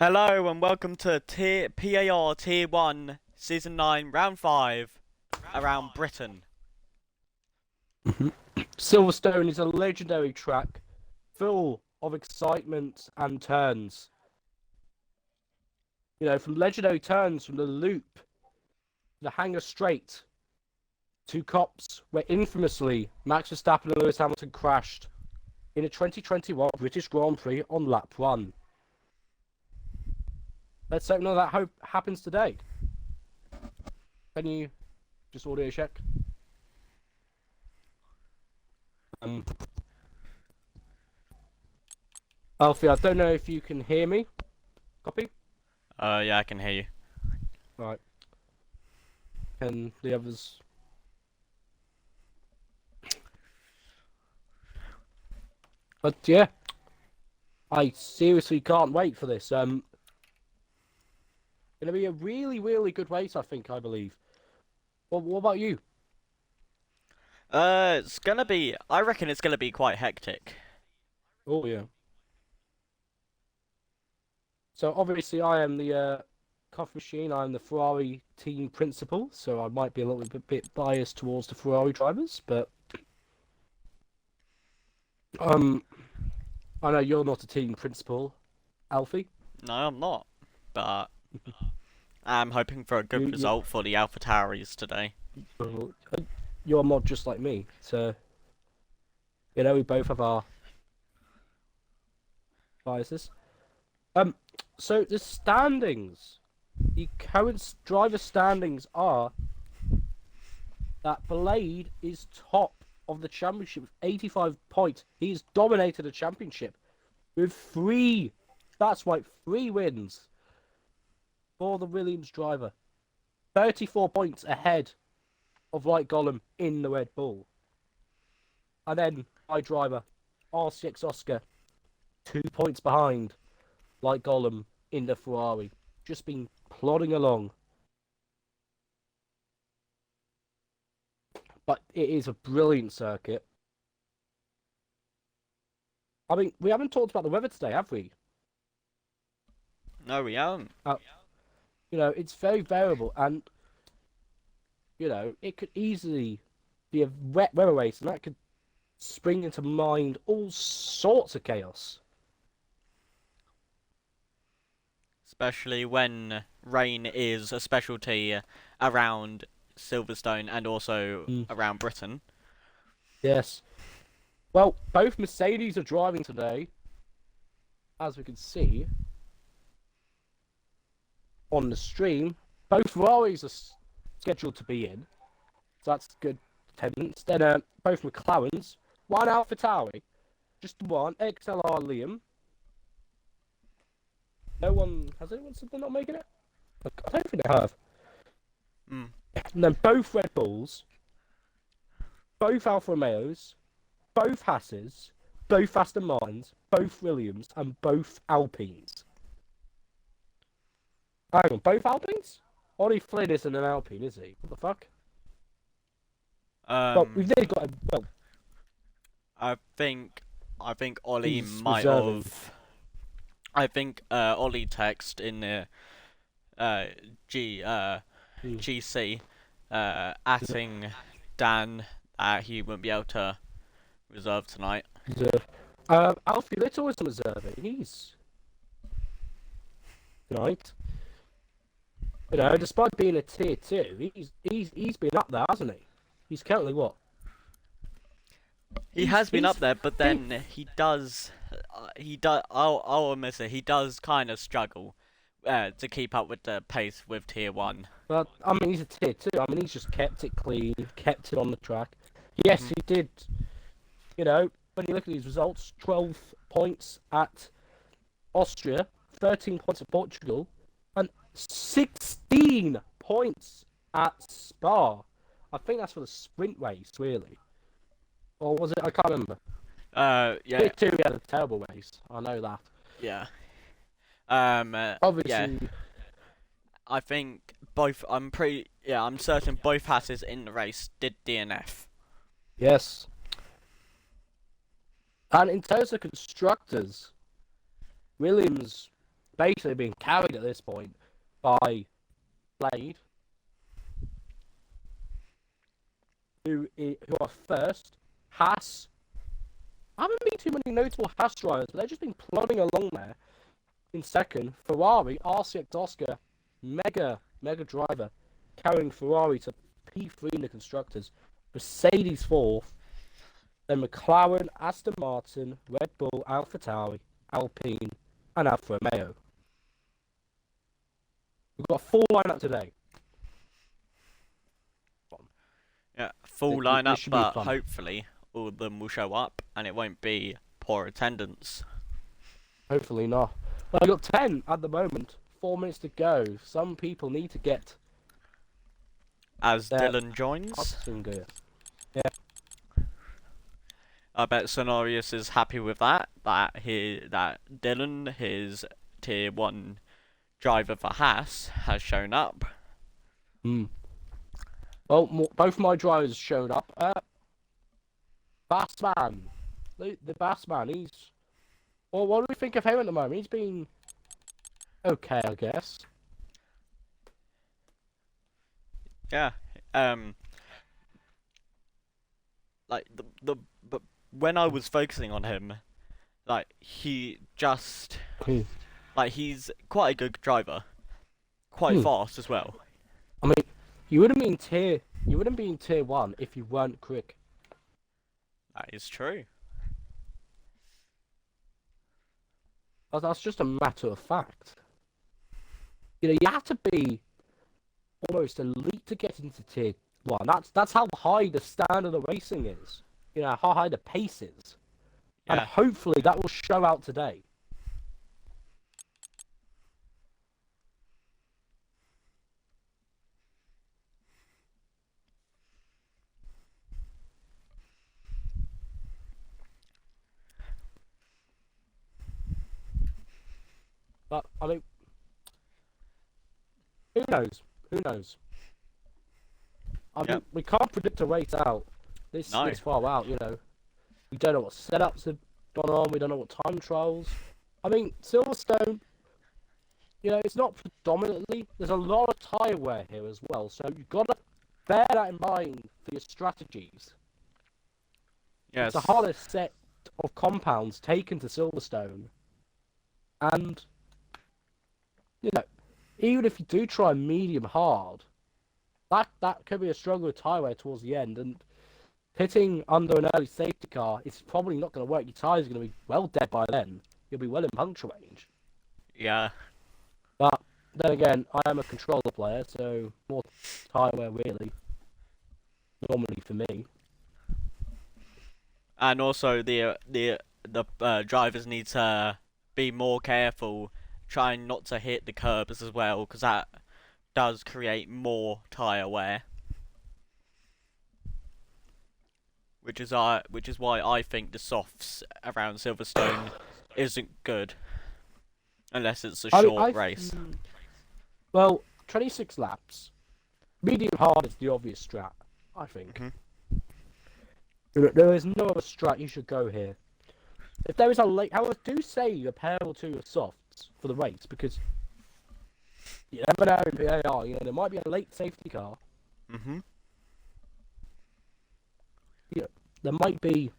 Hello and welcome to PAR Tier 1 Season 9 Round 5 around Britain. Silverstone is a legendary track full of excitement and turns. You know, from legendary turns from the loop, the hangar straight, to Cops, where infamously Max Verstappen and Lewis Hamilton crashed in a 2021 British Grand Prix on lap 1. Let's hope none of that happens today. Can you just audio check? Alfie, I don't know if you can hear me. Copy? Yeah, I can hear you. Right. Can the others... But yeah, I seriously can't wait for this. Gonna be a really, really good race, I believe. Well, what about you? I reckon it's gonna be quite hectic. Oh yeah. So obviously I am the coffee machine. I'm the Ferrari team principal, so I might be a little bit biased towards the Ferrari drivers, but I know you're not a team principal, Alfie. No, I'm not, but I'm hoping for a good result for the AlphaTauris today. You're a mod just like me, so you know we both have our biases. So the standings, the current driver standings are that Blade is top of the championship with 85 points. He's dominated the championship with three wins for the Williams driver. 34 points ahead of Light Gollum in the Red Bull. And then my driver, RCX Oscar, 2 points behind Light Gollum in the Ferrari. Just been plodding along. But it is a brilliant circuit. I mean, we haven't talked about the weather today, have we? No, we haven't. You know, it's very variable, and you know, it could easily be a wet weather race, and that could spring into mind all sorts of chaos. Especially when rain is a specialty around Silverstone and also around Britain. Yes. Well, both Mercedes are driving today, as we can see on the stream. Both Ferraris are scheduled to be in, so that's good attendance. Then both McLarens, one AlphaTauri, just one XLR Liam. Has anyone said they're not making it? I don't think they have. And then both Red Bulls, both Alfa Romeos, both Hasses, both Aston Martins, both Williams, and both Alpines. Hang on, both Alpines? Ollie Flynn isn't an Alpine, is he? What the fuck? Well, we've nearly got a... Well... I think Ollie He's might reserving. have... I think Ollie text in the GC atting Dan that he wouldn't be able to reserve tonight. Alfie Little isn't reserving. He's tonight. You know, despite being a tier 2, he's been up there, hasn't he? He's currently what? He has been up there, but then he does. I'll admit it. He does kind of struggle to keep up with the pace with tier 1. But I mean, he's a tier 2. I mean, he's just kept it clean, kept it on the track. Yes, he did. You know, when you look at these results, 12 points at Austria, 13 points at Portugal, and 16 points at Spa. I think that's for the sprint race, really. Or was it? I can't remember. Yeah. Tier 2, he had a terrible race. I know that. Yeah. Obviously. Yeah. I think both. I'm certain both Hasses in the race did DNF. Yes. And in terms of constructors, Williams basically being carried at this point by Blade, who are first. Haas. I haven't been too many notable Haas drivers, but they've just been plodding along there. In second, Ferrari, RCX Oscar, mega driver, carrying Ferrari to P3 in the constructors. Mercedes fourth, then McLaren, Aston Martin, Red Bull, AlphaTauri, Alpine, and Alfa Romeo. We've got a full lineup today. Yeah, full This lineup, should be but fun. hopefully all of them will show up and it won't be poor attendance. Hopefully not. Well, I've got 10 at the moment. 4 minutes to go. Some people need to get As their Dylan joins, processing good. I bet Sonorius is happy with that. That Dylan, his tier 1 driver for Haas, has shown up. Well, both my drivers showed up. Bassman. The Bassman, he's... Well, what do we think of him at the moment? He's been... okay, I guess. Yeah. Like but when I was focusing on him, like he just like he's quite a good driver, quite fast as well. I mean, you wouldn't be in tier 1 if you weren't quick. That is true. That's just a matter of fact. You know, you have to be almost elite to get into tier 1. That's how high the standard of racing is. You know, how high the pace is. And Yeah. hopefully that will show out today. But, I mean, who knows? Who knows? I mean, we can't predict a race out this far out, you know. We don't know what setups have gone on. We don't know what time trials. I mean, Silverstone, you know, it's not predominantly. There's a lot of tyre wear here as well. So you've got to bear that in mind for your strategies. Yes. It's the hardest set of compounds taken to Silverstone. And, you know, even if you do try medium hard, that could be a struggle with tyre wear towards the end. And pitting under an early safety car is probably not going to work. Your tyres are going to be well dead by then. You'll be well in puncture range. Yeah. But then again, I am a controller player, so more tyre wear really. Normally for me. And also the drivers need to be more careful, trying not to hit the curbs as well, because that does create more tyre wear. Which is why I think the softs around Silverstone isn't good, unless it's a short race. Well, 26 laps. Medium hard is the obvious strat, I think. There is no other strat you should go here. If there is a late, however, do say a pair or two of softs for the race, because you never know in PAR. You know, there might be a late safety car. Yeah, there might be,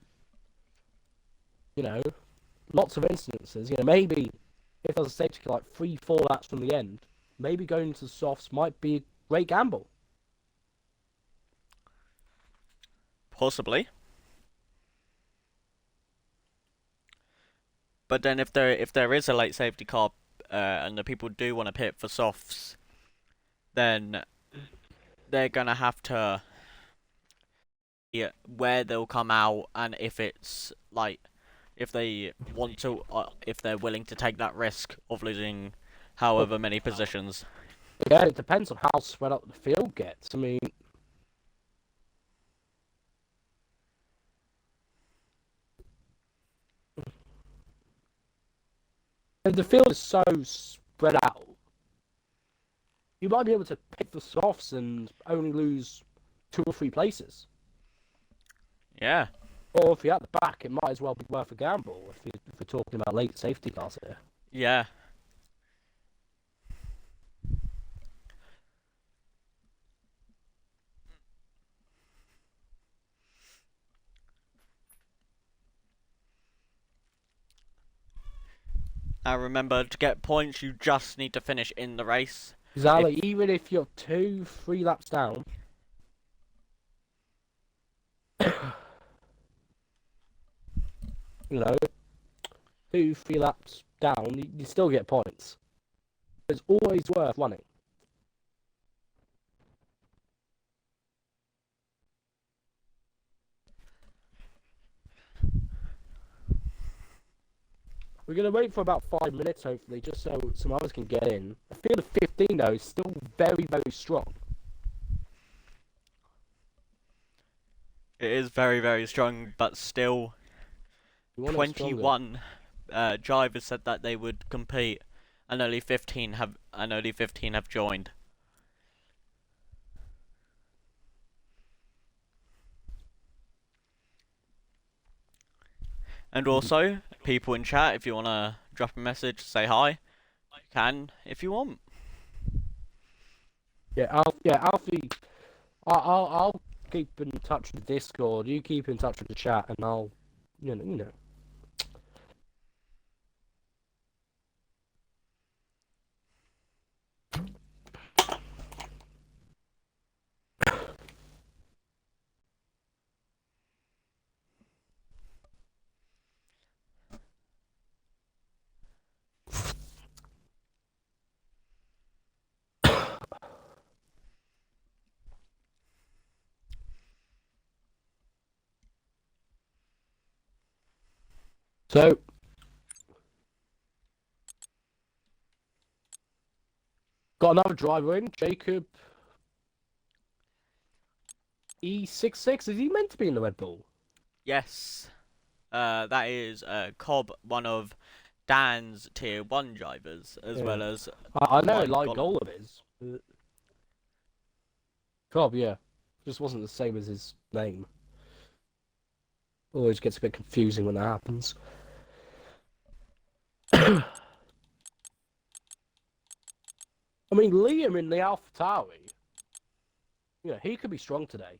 you know, lots of instances. You know, maybe if there's a safety car like 3-4 laps from the end, maybe going to the softs might be a great gamble. Possibly. But then if there is a late safety car and the people do want to pit for softs, then they're gonna have to where they'll come out, and if it's like if they want to, if they're willing to take that risk of losing however many positions. Yeah, it depends on how spread out the field gets. I mean, if the field is so spread out, you might be able to pick the softs and only lose 2 or 3 places. Yeah. Or if you're at the back, it might as well be worth a gamble if we're talking about late safety cars here. Yeah. And remember, to get points, you just need to finish in the race. Exactly. Even if you're 2-3 laps down, you know, 2-3 laps down, you still get points. It's always worth running. We're going to wait for about 5 minutes, hopefully, just so some others can get in. I feel the 15, though, is still very, very strong. It is very, very strong, but still, 21 drivers said that they would compete, and only 15 have joined. And also, people in chat, if you want to drop a message, say hi, you can if you want. Yeah, Alfie, I'll keep in touch with the Discord. You keep in touch with the chat, and I'll, you know. So, got another driver in, Jacob E66. Is he meant to be in the Red Bull? Yes, that is Cobb, one of Dan's tier 1 drivers, as well as I know Mike like Gollum. Golem is. Cobb, yeah. Just wasn't the same as his name. Always gets a bit confusing when that happens. I mean, Liam in the AlphaTauri, he could be strong today.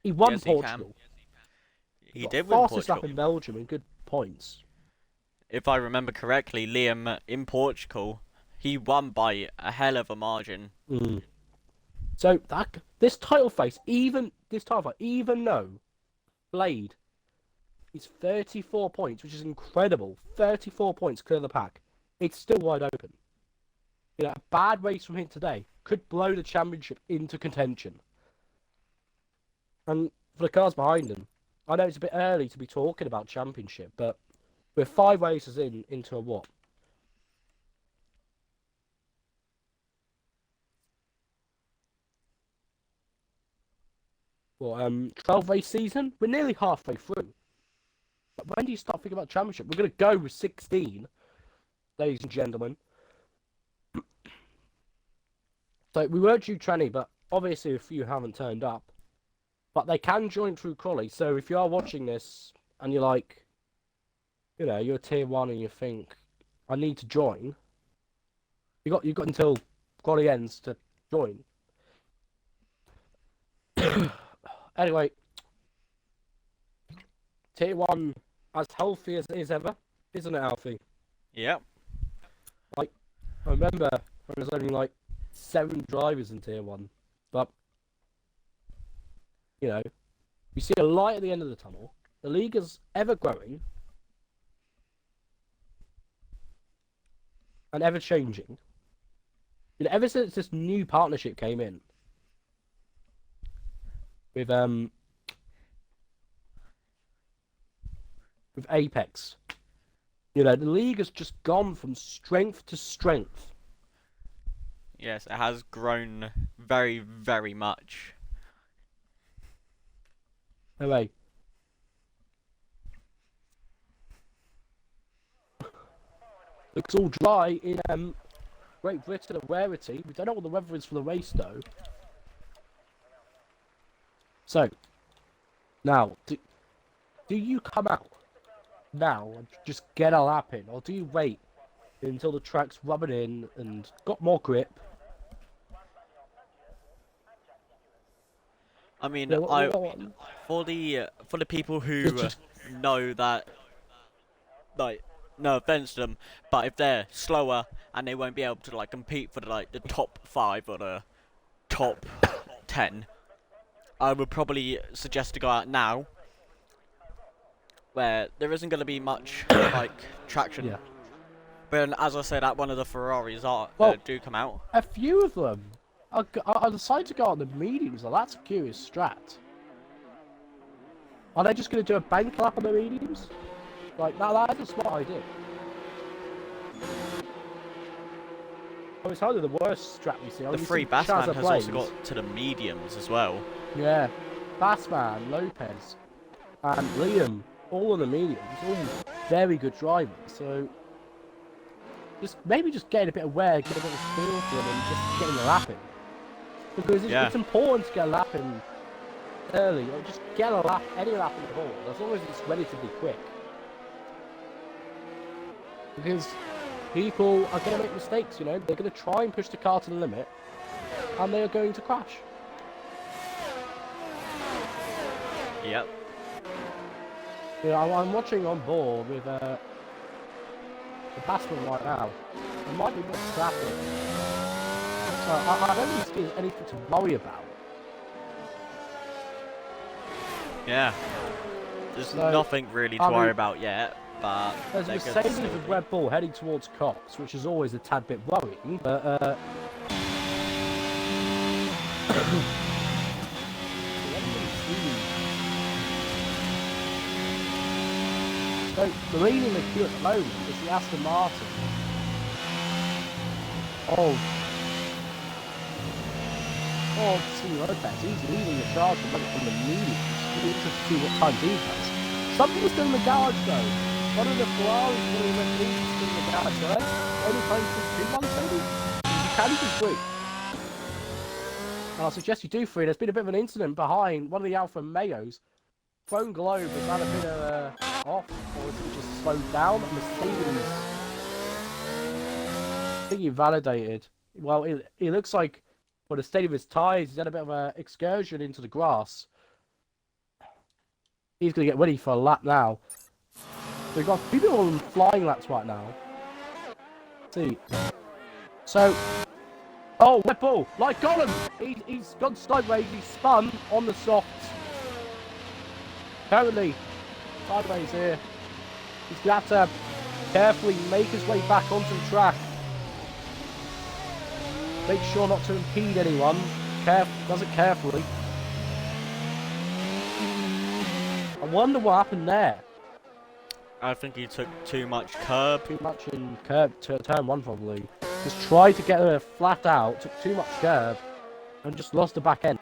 He won Yes, Portugal. He did win fastest Portugal. lap in Belgium in good points. If I remember correctly, Liam in Portugal, he won by a hell of a margin. So this title fight, even though Blade is 34 points, which is incredible, 34 points clear of the pack, it's still wide open. A bad race from him today could blow the championship into contention. And for the cars behind him, I know it's a bit early to be talking about championship, but we're 5 races into a what? 12 race season? We're nearly halfway through. But when do you start thinking about championship? We're going to go with 16, ladies and gentlemen. So we were due Tranny, but obviously a few haven't turned up. But they can join through Crawley. So if you are watching this and you're like, you're tier 1 and you think, I need to join, you got until Crawley ends to join. Anyway, tier 1 as healthy as it is ever, isn't it, Alfie? Yep. I remember when there's only 7 drivers in tier 1, but we see a light at the end of the tunnel. The league is ever growing and ever changing. Ever since this new partnership came in with Apex, the league has just gone from strength to strength. Yes, it has grown very, very much. Anyway. Looks all dry in Great Britain and Rarity. We don't know what the weather is for the race though. So, now, do you come out now and just get a lap in, or do you wait until the track's rubbing in and got more grip? I mean, Yeah, for the people who know that, no offense to them, but if they're slower and they won't be able to like compete for the top 5 or the top 10, I would probably suggest to go out now, where there isn't going to be much like traction. Yeah. But as I said, that one of the Ferraris do come out. A few of them. I decided to go on the mediums. Well, that's a curious strat. Are they just going to do a bank lap on the mediums? Like, that is a smart idea. Oh, it's hardly the worst strat we see. The free Bassman has also got to the mediums as well. Yeah. Bassman, Lopez, and Liam, all on the mediums. All very good drivers. So, maybe just getting a bit of wear, getting a bit of feel for them, and just getting a lap in. Because it's important to get a lap in early, or just get a lap, any lap in the ball, as long as it's relatively quick. Because people are going to make mistakes, you know, they're going to try and push the car to the limit, and they are going to crash. Yep. Yeah, I'm watching on board with the Bassman right now. There might be a bit of traffic. So I don't really see anything to worry about. Yeah. There's nothing really to worry about yet, but... There's a Mercedes with Red Bull heading towards Cox, which is always a tad bit worrying, but... So, the lead in the queue at the moment is the Aston Martin. See Lopez, he's leading the charge from the mediums. It's really interesting to see what time he does. Something's still in the garage though. One of the Ferraris really went lead still in the garage, right? Only playing for 2 months maybe? You can do 3. And I suggest you do 3. There's been a bit of an incident behind one of the Alfa Romeos. Chrome Globe has had a bit of off, or is it just slowed down? Mercedes. I think he validated. Well, it looks like, for the state of his tyres, he's had a bit of an excursion into the grass. He's going to get ready for a lap now. So we've got a few people on flying laps right now. Let's see. So, Red Bull, like got him! He's gone sideways, he's spun on the softs. Currently, sideways here. He's going to have to carefully make his way back onto the track. Make sure not to impede anyone. Does it carefully. I wonder what happened there. I think he took too much curb. Too much in curb, turn 1 probably. Just tried to get her flat out, took too much curb, and just lost the back end.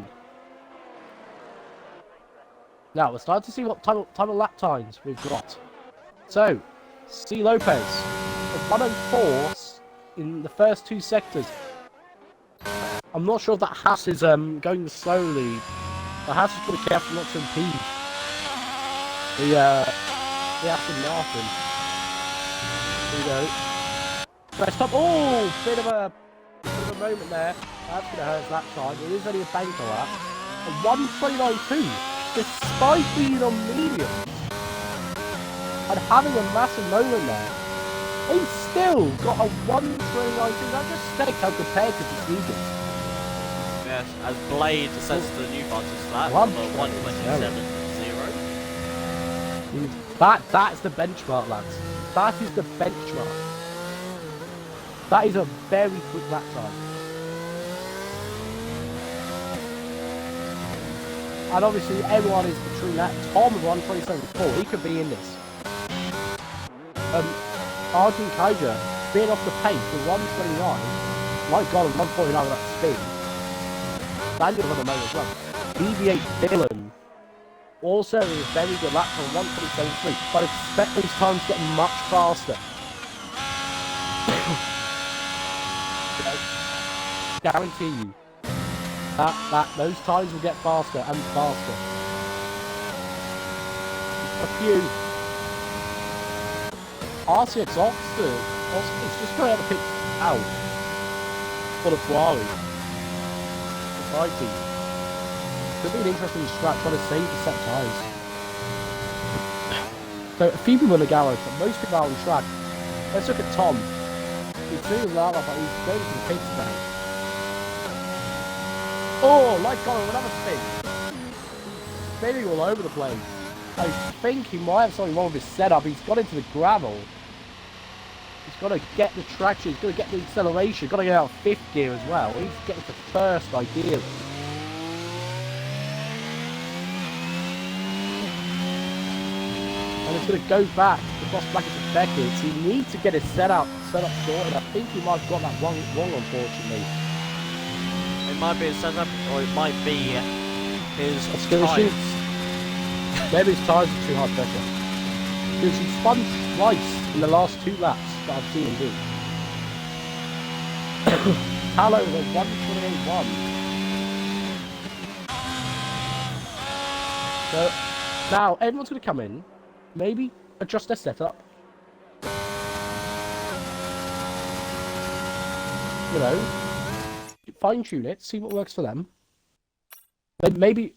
Now, we're starting to see what type of lap times we've got. So, C. Lopez, 1 and 4 in the first 2 sectors. I'm not sure if that Haas is going slowly. The Haas is going to be careful not to impede the Aston Martin. Here we go. Let's stop. Oh, bit of a moment there. That's going to hurt that time. It is only a banker lap. A 1:29.2, despite being on medium and having a massive moment there. He's still got a 1:29.2. That just states how compared to the season. Yes, as Blade says to the new fastest lap, 1:27.0. That's the benchmark, lads. That is the benchmark. That is a very quick lap time. And obviously everyone is between that. Tom 1:27.4, he could be in this. Arjun Kaiser being off the pace with 1:29. My God, 1:49 at that speed. Daniel's on the moment as well. BB8 Dylan also is a very good lap for 1:27.3, but expect these times to get much faster. Guarantee you that those times will get faster and faster. A few RCX Oxford, it's just going to have a pick out for the Ferrari. Exciting. Could be an interesting strat trying to save the set tyres. So a few people in the garage, but most people out on track. Let's look at Tom. He's doing lava, but he's going to the pits now. Oh, like God, another spin. He's spinning all over the place. I think he might have something wrong with his setup. He's got into the gravel. He's got to get the traction. He's got to get the acceleration. He's got to get out of fifth gear as well. He's getting to first, ideally. And it's going to go back across brackets of Beckett. He needs to get his setup sorted. I think he might have got that wrong, unfortunately. It might be his setup, or it might be his tyres. Maybe his tyres are too high pressure. Because he spun twice in the last 2 laps that I've seen him do. Hello, the 128.1. So now everyone's going to come in, maybe adjust their setup. You know, fine tune it, see what works for them. Maybe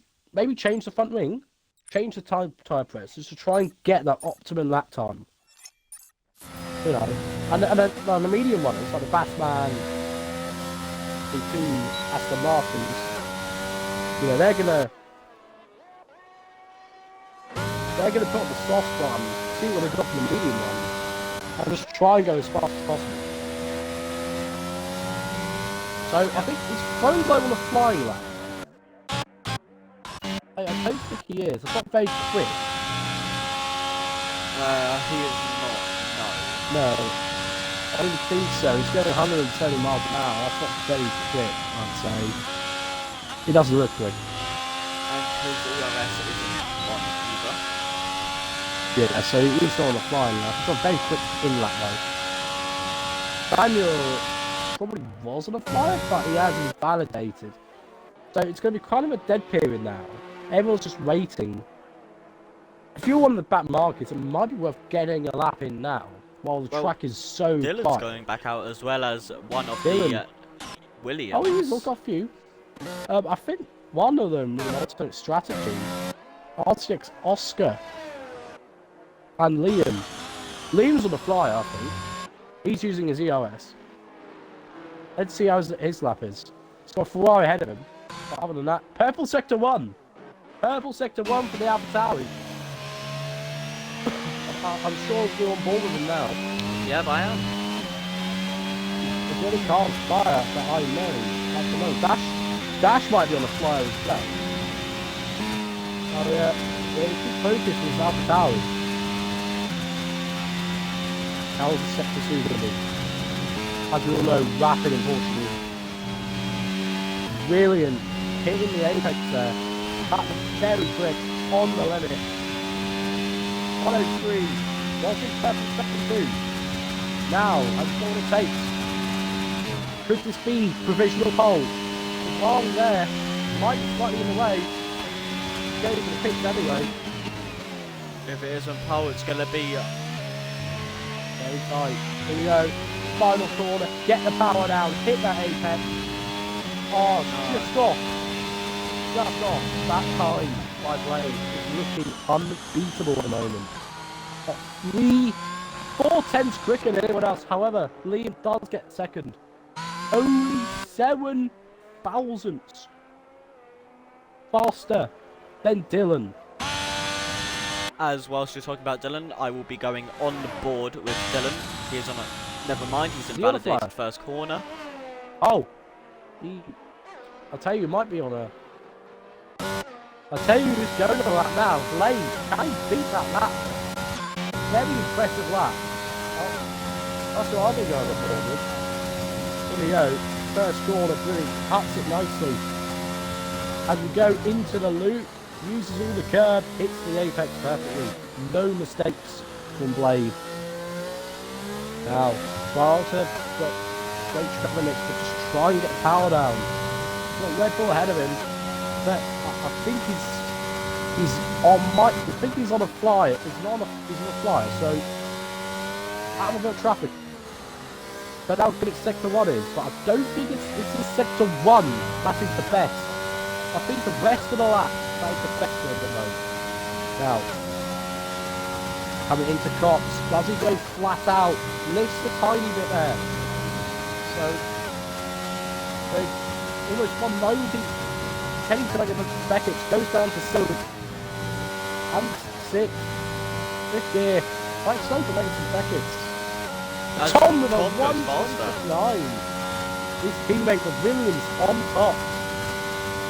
change the front wing, change the tyre press, just to try and get that optimum lap time. You know, and the medium runners like the Batman, the 2 Aston Martins, you know, they're gonna put up the soft one, see what they've got from the medium one, and just try and go as fast as possible. So I think his phone's over on the flying lap. I don't think he is. It's not very quick. He is not. No. I don't think so. He's going 170 miles an hour. That's not very quick, I'd say. He doesn't look quick. And his ERS isn't on either. Yeah, so he's not on the flying lap. He's not very quick in lap though. Daniel probably was on a flyer, but he hasn't validated. So it's going to be kind of a dead period now. Everyone's just waiting. If you're one of the back markets, it might be worth getting a lap in now, while the track is so Dylan's tight. going back out as well as one of the Williams. Oh, he's looked off you. I think one of them with an alternate strategy. RTX Oscar and Liam. Liam's on the flyer, I think. He's using his EOS. Let's see how his lap is. He's got a Ferrari ahead of him. But other than that, purple sector 1. Purple sector 1 for the AlphaTauri. I'm sure you're on board with him now. Yeah, I am. There's really can't fire that I know. I don't know. Dash might be on the flyer as well. Oh yeah. Yeah, keep focused on his AlphaTauri. How's the sector 2 going to be? As we all know, rapid in Portugal. Brilliant. Hitting the apex there. That was very quick. On the limit. 103. Watching perfect second 2. Now, that's all it takes. Could this be provisional pole? The wrong there. Might be slightly in the way. Going to the pitch anyway. If it isn't pole, it's going to be... Very tight. Here we go. Final corner. Get the power down. Hit that apex. Oh, just off. Just off. That time by Blade is looking unbeatable at the moment. 4/10 quicker than anyone else. However, Liam does get second. Only 7 thousandths faster than Dylan. As whilst you're talking about Dylan, I will be going on the board with Dylan. He is on a... Never mind, he's invalidated first corner. Oh! I'll tell you, he might be on a... I'll tell you who's going on that now. Lane, can he beat that lap? Very impressive lap. Oh, that's what I'll be going on board with. Here we go. First corner, really cuts it nicely. As we go into the loop, uses all the curb, hits the apex perfectly. No mistakes from Blade. Now, Barter got great track limits, but just try and get the power down. Got Red Bull ahead of him, but I think he's on I think he's on a flyer. He's on a flyer, so out of a bit of traffic. But how good sector 1 is, but I don't think this is sector 1 that is the best. I think the rest of the lap that is the best one at the moment. Now, Coming into Cops. Does he go flat out? Lifts a tiny bit there. So almost 190. Heading to like a Beckett. Goes down to Silver. And 6th. 5th gear. Quite slow for Leighton Beckett. Tom with a 1.9. His teammate with Williams on top.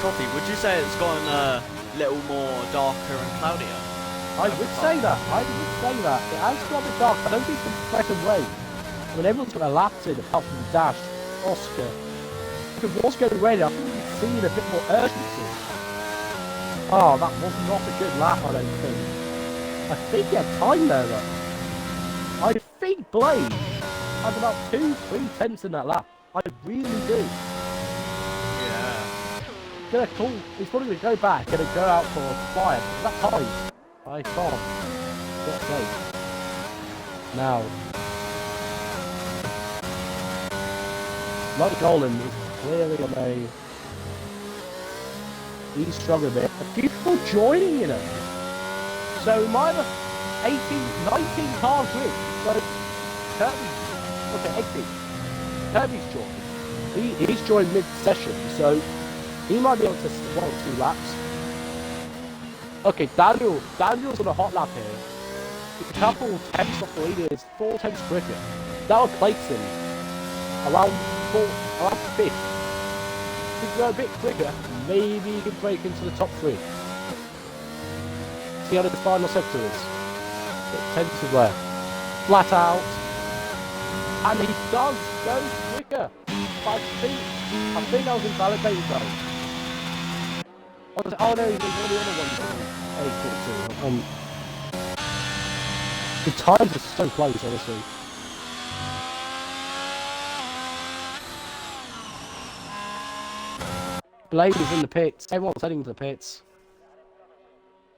Coffee, would you say it's gotten a little more darker and cloudier? I would say that. It has got a bit dark. I don't think it's the second wave. I mean, everyone's got a laps in apart from Dash, Oscar. If it was getting ready, I think we'd seen a bit more urgency. Oh, that was not a good lap, I don't think. I think he had time there, though. I think Blade had about 2-3 tenths in that lap. I really do. Yeah. He's probably going to go back and go out for a fire. That time. I can't. Get safe. Now. Like Golem is clearly on a... He's struggling a bit. A few people joining, you know. So we might have 19 cars grid. So Kirby, okay, 18. Kirby's joined. He's joined mid-session, so he might be able to 1 or 2 laps. Okay, Daniel's on a hot lap here. It's a couple tenths off the leader. It's 4 tenths quicker. That would place him around 5th. If he go a bit quicker, maybe he can break into the top 3. See how the final sector is. Tenths is where? Flat out. And he does go quicker. I think that was invalidated though. Oh no, he's one of the other ones. The times are so close, honestly. Blade is in the pits. Everyone's heading to the pits.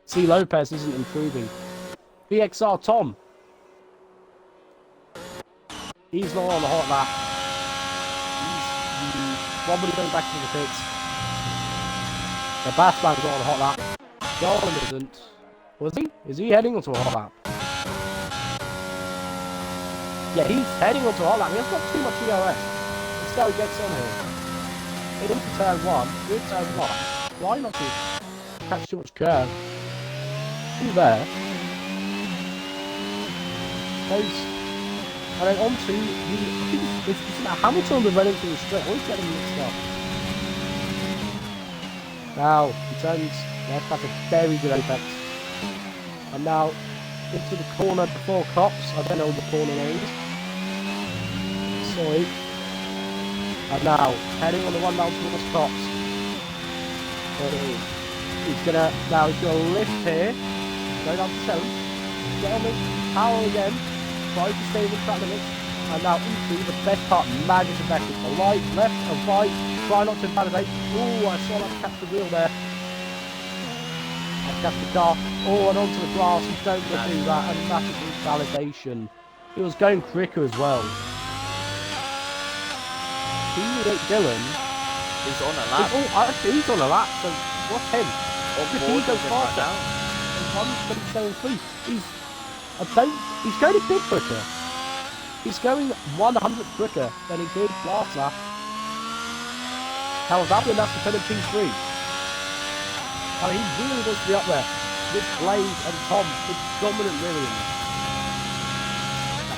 C. Lopez isn't improving. BXR Tom. He's not on the hot lap. He's probably going back to the pits. The Bassman's not on the hot lap. Garland isn't. Was he? Is he heading onto a hot lap? Yeah, he's heading onto a hot lap. He hasn't got too much EOS. Let's see how he gets on here. Into turn 1. Good turn 1. Why not to catch too much curve? He's there. Goes. And then on to it's about Hamilton the running through the straight. Always getting mixed up. Now he turns left. That's a very good apex. And now into the corner before Cops. I don't know the corner names. Sorry. And now heading on the one down towards Cops. He's gonna lift here. Go down to 7th. Get on the power again. Try to stay with track limits. And now into the best part, magic and back. A right, left, and right. Try not to invalidate. Oh, I saw that catch the wheel there. I catch the car. Oh, and onto the grass. You don't want to do that. And massive invalidation. He was going quicker as well. Dylan is on a lap. Actually, he's on a lap. So what's him? He goes faster. 1.73. He's going a bit quicker. He's going 100 quicker than he did last lap. How was that enough to put him P3? I mean, he really wants to be up there with Blade and Tom, with dominant Williams.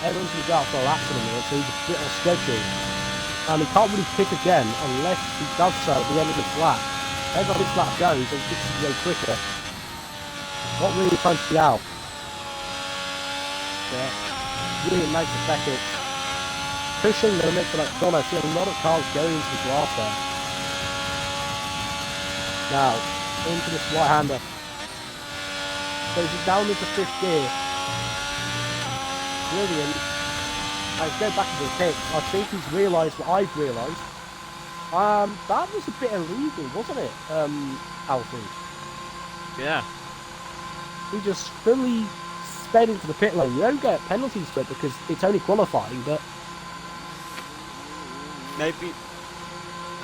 Everyone's going to go out for a lap in a minute, so he's a bit on schedule. And he can't really pick again unless he does so at the end of this lap. As this lap goes, and gets to go quicker. Not really trying to be out. Yeah. Really nice to Beckett. Pushing the limit for that corner. I see a lot of cars going into the grass there. Now, into this right-hander. So he's down into 5th gear. Brilliant. Let's go back to the pits. I think he's realised what I've realised. That was a bit illegal, wasn't it, Alfie? Yeah. He just fully sped into the pit lane. You don't get penalties for it because it's only qualifying, but... Maybe,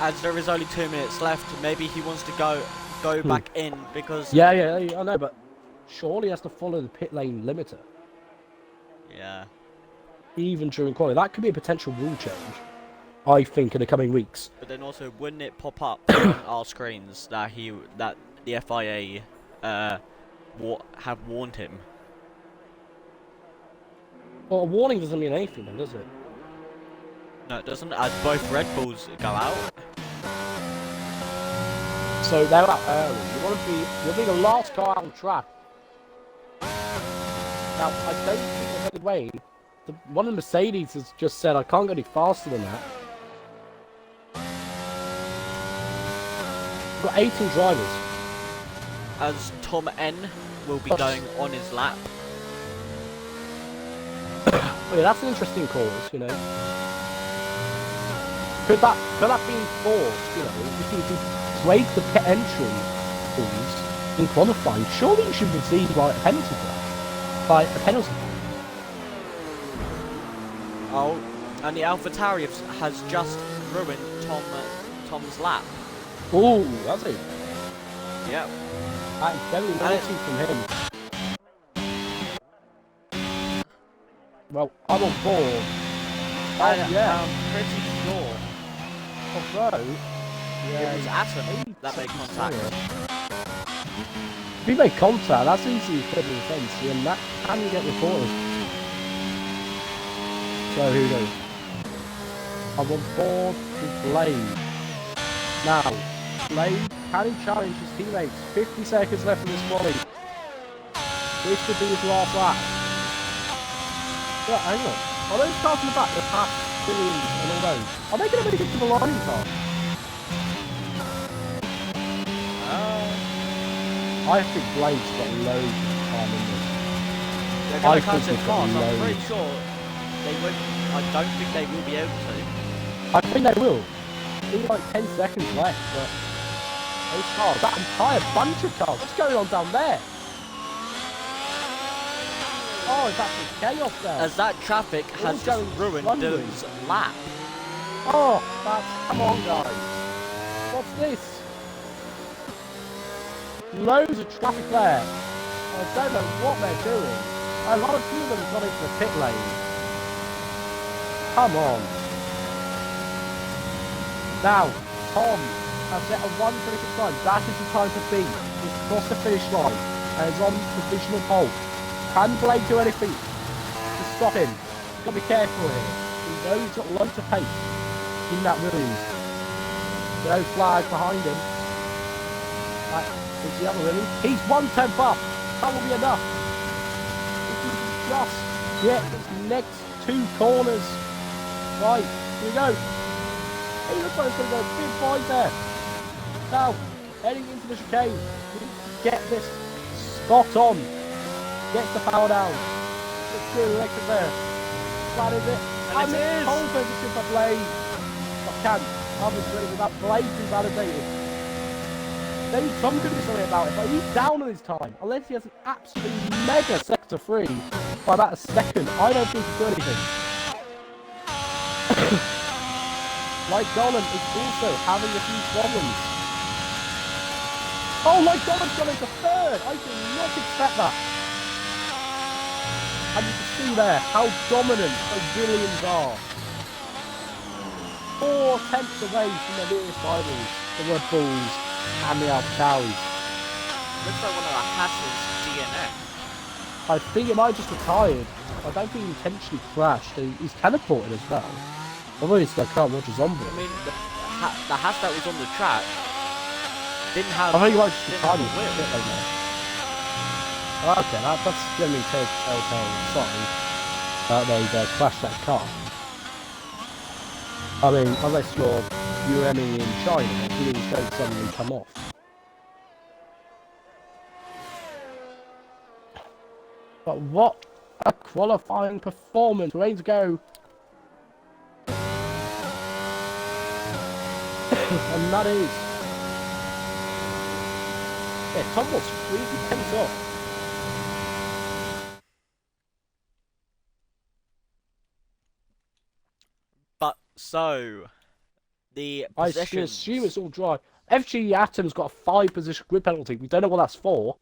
as there is only 2 minutes left, maybe he wants to go back in because... Yeah, I know, but surely he has to follow the pit lane limiter. Yeah. even during quality. That could be a potential rule change, I think, in the coming weeks. But then also, wouldn't it pop up on our screens that the FIA have warned him? Well, a warning doesn't mean anything, then, does it? No, it doesn't. As both Red Bulls go out. So they're out early. You'll be the last car out on track. Now, I don't think there's any way. One of the Mercedes has just said, I can't go any faster than that. We've got 18 drivers. As Tom N will be going on his lap. Oh, yeah, that's an interesting cause, you know. Could that be enforced, you know, if you break the pit entry rules in qualifying, surely you should receive like a penalty for that. Like a penalty. Oh, and the AlphaTauri has just ruined Tom's lap. Oh, that's it. Yep. That is very naughty from him. Well, I'm on board. Yeah. I'm pretty sure Although, it was Atom that made contact. If we make contact, that's easily flipping the fence, and that can get reported. So who knows? I'm on board with Blade. Now, Blade can he challenge his teammates? 50 seconds left in this quali. This could be his last lap. Yeah, hang on. Are those cars in the back, the past billions and all those, are they going to make it to the line car? I think Blade's got loads of time in this. They're going to catch it fast. I'm pretty sure they won't. I don't think they will be able to. I think they will. There's like 10 seconds left, but those cars, that entire bunch of cars, what's going on down there? Oh, it's actually chaos there. As that traffic has just ruined Dylan's lap. Oh, come on guys. What's this? Loads of traffic there. I don't know what they're doing. A lot of few of them got into the pit lane. Come on. Now, Tom has set a 1:26 time. That is the time to beat. He's crossed the finish line and is on provisional pole. Can Blade do anything to stop him? He's got to be careful here. He knows he's got loads of pace in that Williams. No flag behind him. Right, is the other Williams? He's 110 up. That will be enough. If he can just get his next two corners. Right, here we go. He looks like he's going to go a big fight there. Now, heading into the chicane. We need to get this spot on. Gets the power down. It's good electric there. That is it. And it is. Pole position for Blade. But can obviously with that Blade be validated. Maybe Tom could do something about it, but he's down on his time. Unless he has an absolutely mega sector free by about a second. I don't think he can do anything. Like Dolan is also having a few problems. Oh, like Dolan's gone into third. I did not expect that. And you can see there how dominant the Williams are. 4 tenths away from their nearest rivals, the Red Bulls and the AlphaTauris. Looks like one of the Haas's DNF. I think it might have just retired. I don't think he intentionally crashed. He's teleported as well. Obviously, I can't watch his zombie. I mean, the Haas that was on the track didn't have. I think he might just didn't have a retire. wheel. Okay, that's generally telltale sign that they've crashed that car. I mean, unless you're UMing in China, wheels don't suddenly come off. But what a qualifying performance! Ready to go. And that is... Yeah, Tom was really tense up. But so the I positions. assume it's all dry. FG Atom's got a 5 position grid penalty. We don't know what that's for.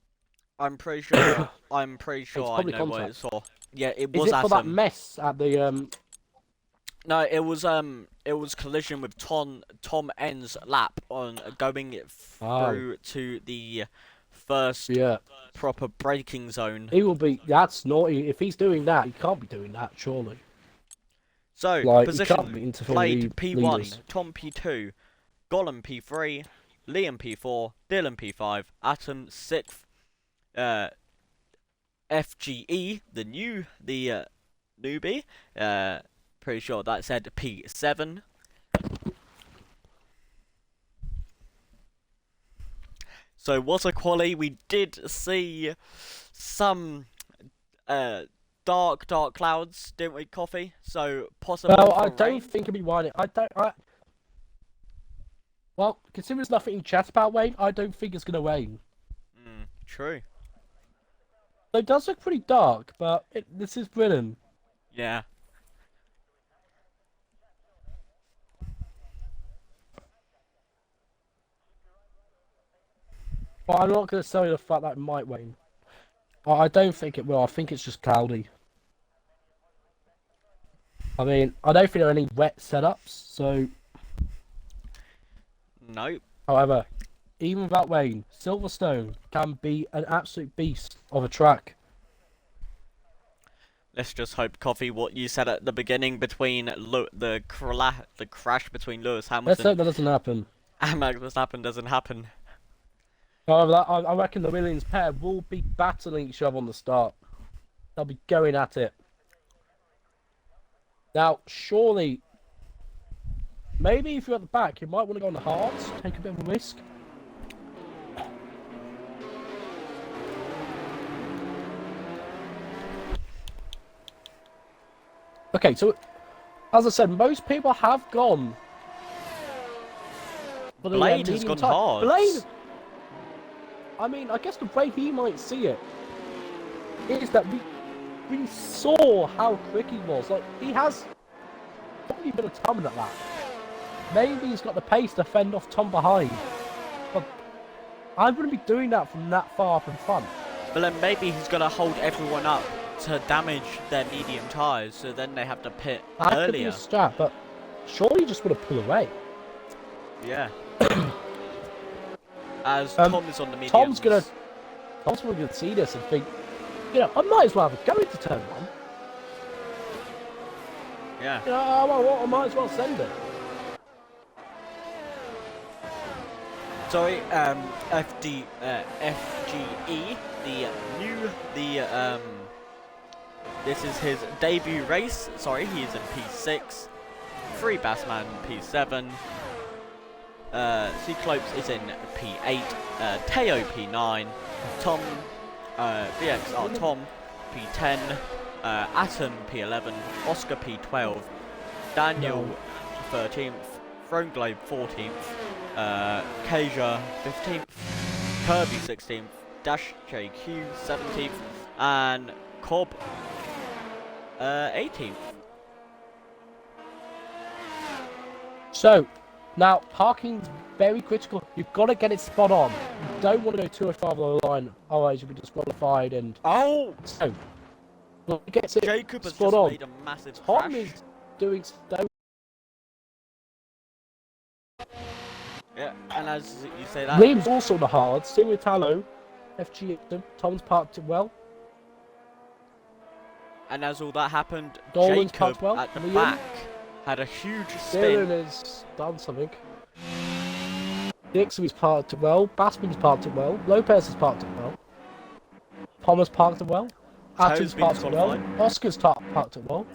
I'm pretty sure. I'm pretty sure I public know what contact. it's for. Yeah, it Is was it for that Atom. mess at the No, it was collision with Tom N's lap on going Oh, through to the first yeah. proper braking zone. He will be. That's naughty. If he's doing that, he can't be doing that, surely. So Like, he can't position be interfering played with P1, leaders. Tom P2, Gollum P3, Liam P4, Dylan P5, Atom 6th, uh, FGE the newbie, pretty sure that said P7. So what a quali. We did see some dark clouds, didn't we, Coffee? So possible Well, for I don't rain. think he'll be whining. Well, considering there's nothing in chat about rain, I don't think it's going to rain. True. It does look pretty dark, but this is Britain. Yeah. But I'm not going to sell you the fact that it might rain. I don't think it will. I think it's just cloudy. I mean, I don't think there are any wet setups, so... Nope. However, even without rain, Silverstone can be an absolute beast of a track. Let's just hope, Coffee, what you said at the beginning between the crash between Lewis Let's Hamilton hope that doesn't happen. and Max Verstappen doesn't happen. However, I reckon the Williams pair will be battling each other on the start. They'll be going at it. Now, surely, maybe if you're at the back, you might want to go on the hards, take a bit of a risk. Okay, so, as I said, most people have gone. For the, Blade has gone hard. Blade! I mean, I guess the way he might see it is that we saw how quick he was. Like, he has probably been a ton at that. Maybe he's got the pace to fend off Tom behind. But I wouldn't be doing that from that far up in front. But then maybe he's going to hold everyone up to damage their medium tyres, so then they have to pit That earlier. could be a strat, but surely you just want to pull away. Yeah. As Tom is on the mediums. Tom's probably gonna see this and think, you know, I might as well have a go into turn one. Yeah. You know, I might as well send it. Sorry, FGE, this is his debut race. Sorry, he is in P6. Free Bassman P7. Cyclopes is in P8. Teo P9. Tom, VXR Tom P10. Atom P11. Oscar P12. Daniel 13th. Throne Globe 14th. Kasia 15th. Kirbyy 16th. Dash JQ 17th. And Cobb 18th. So, now, parking's very critical. You've got to get it spot on. You don't want to go too far over the line, otherwise you'll be disqualified. And oh, so, well, he gets it Jacob has spot just on. made a massive Tom crash. is doing so. Yeah, and as you say that, Liam's also the hard. Same with Tallow. FG, Tom's parked it well. and as all that happened, Dolan's Jacob parked well. at the Liam. back had a huge spin. Dylan has done something. Dixie's parked it well. Bassman's parked it well. Lopez has parked it well. Thomas parked it well. Atom's been parked it well. disqualified. Oscar's parked it well.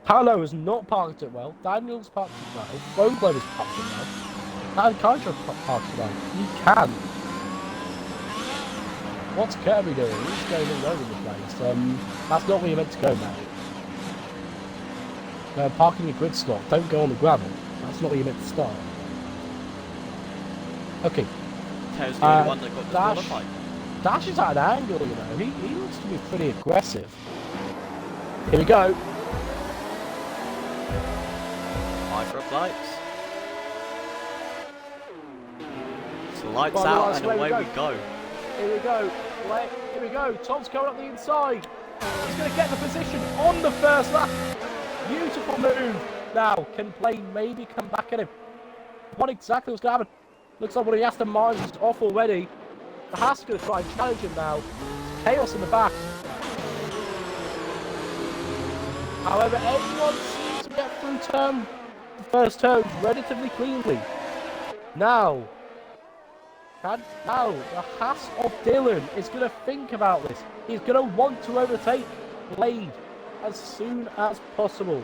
Paolo has not parked it well. Daniel's parked it well. Roglo has parked it well. And Kaja parked it well. You can. What's Kirbyy doing? He's going all over the place. That's not where you're meant to go, man. Parking your grid slot. Don't go on the gravel. That's not where you're meant to start. Okay. Teo's the only one that got Dash. disqualified. Dash is at an angle, you know. He looks to be pretty aggressive. Here we go. Hydro lights. So lights Well, out that's and where away we we go. Here we go. Here we go. Tom's coming up the inside. He's going to get the position on the first lap. Beautiful move. Now, can Plane maybe come back at him? What exactly was going to happen? Looks like one of the Aston Martins is off already. The Haas is going to try and challenge him now. Chaos in the back. However, everyone seems to get through the first turn relatively cleanly. Now, the Haas of Dylan is going to think about this. He's going to want to overtake Blade as soon as possible.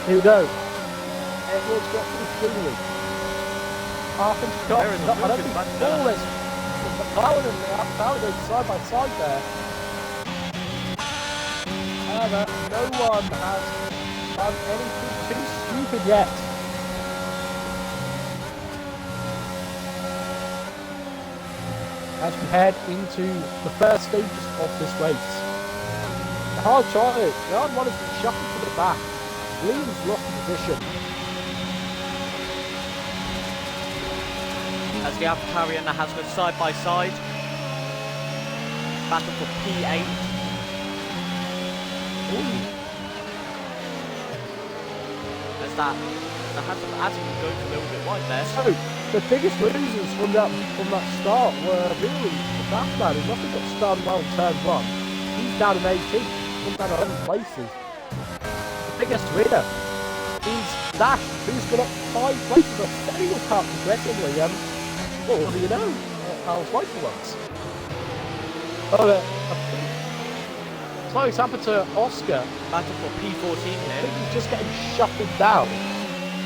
Here we go. Everyone's got through cleanly. Arkin's got, I don't think flawless. McLaren and McLaren going side by side there. However, no one has done anything too stupid yet. As we head into the first stages of this race. The hard charge, the hard one has been shuffled to the back. Williams lost the position. As the AlphaTauri and the Haas go side by side. Battle for P8. Ooh. As the Haas and Adam go a little bit wide there. So, the biggest losers from that start were really the Batman, who nothing got started well in turn 1. He's down in 18th, he's down 11 places. The biggest winner is Dash, who's got up 5 places, but staying apart progressively. Well, what do you know? I was right for once. Something's happened to Oscar. Battle for P14 I here. think he's just getting shuffled down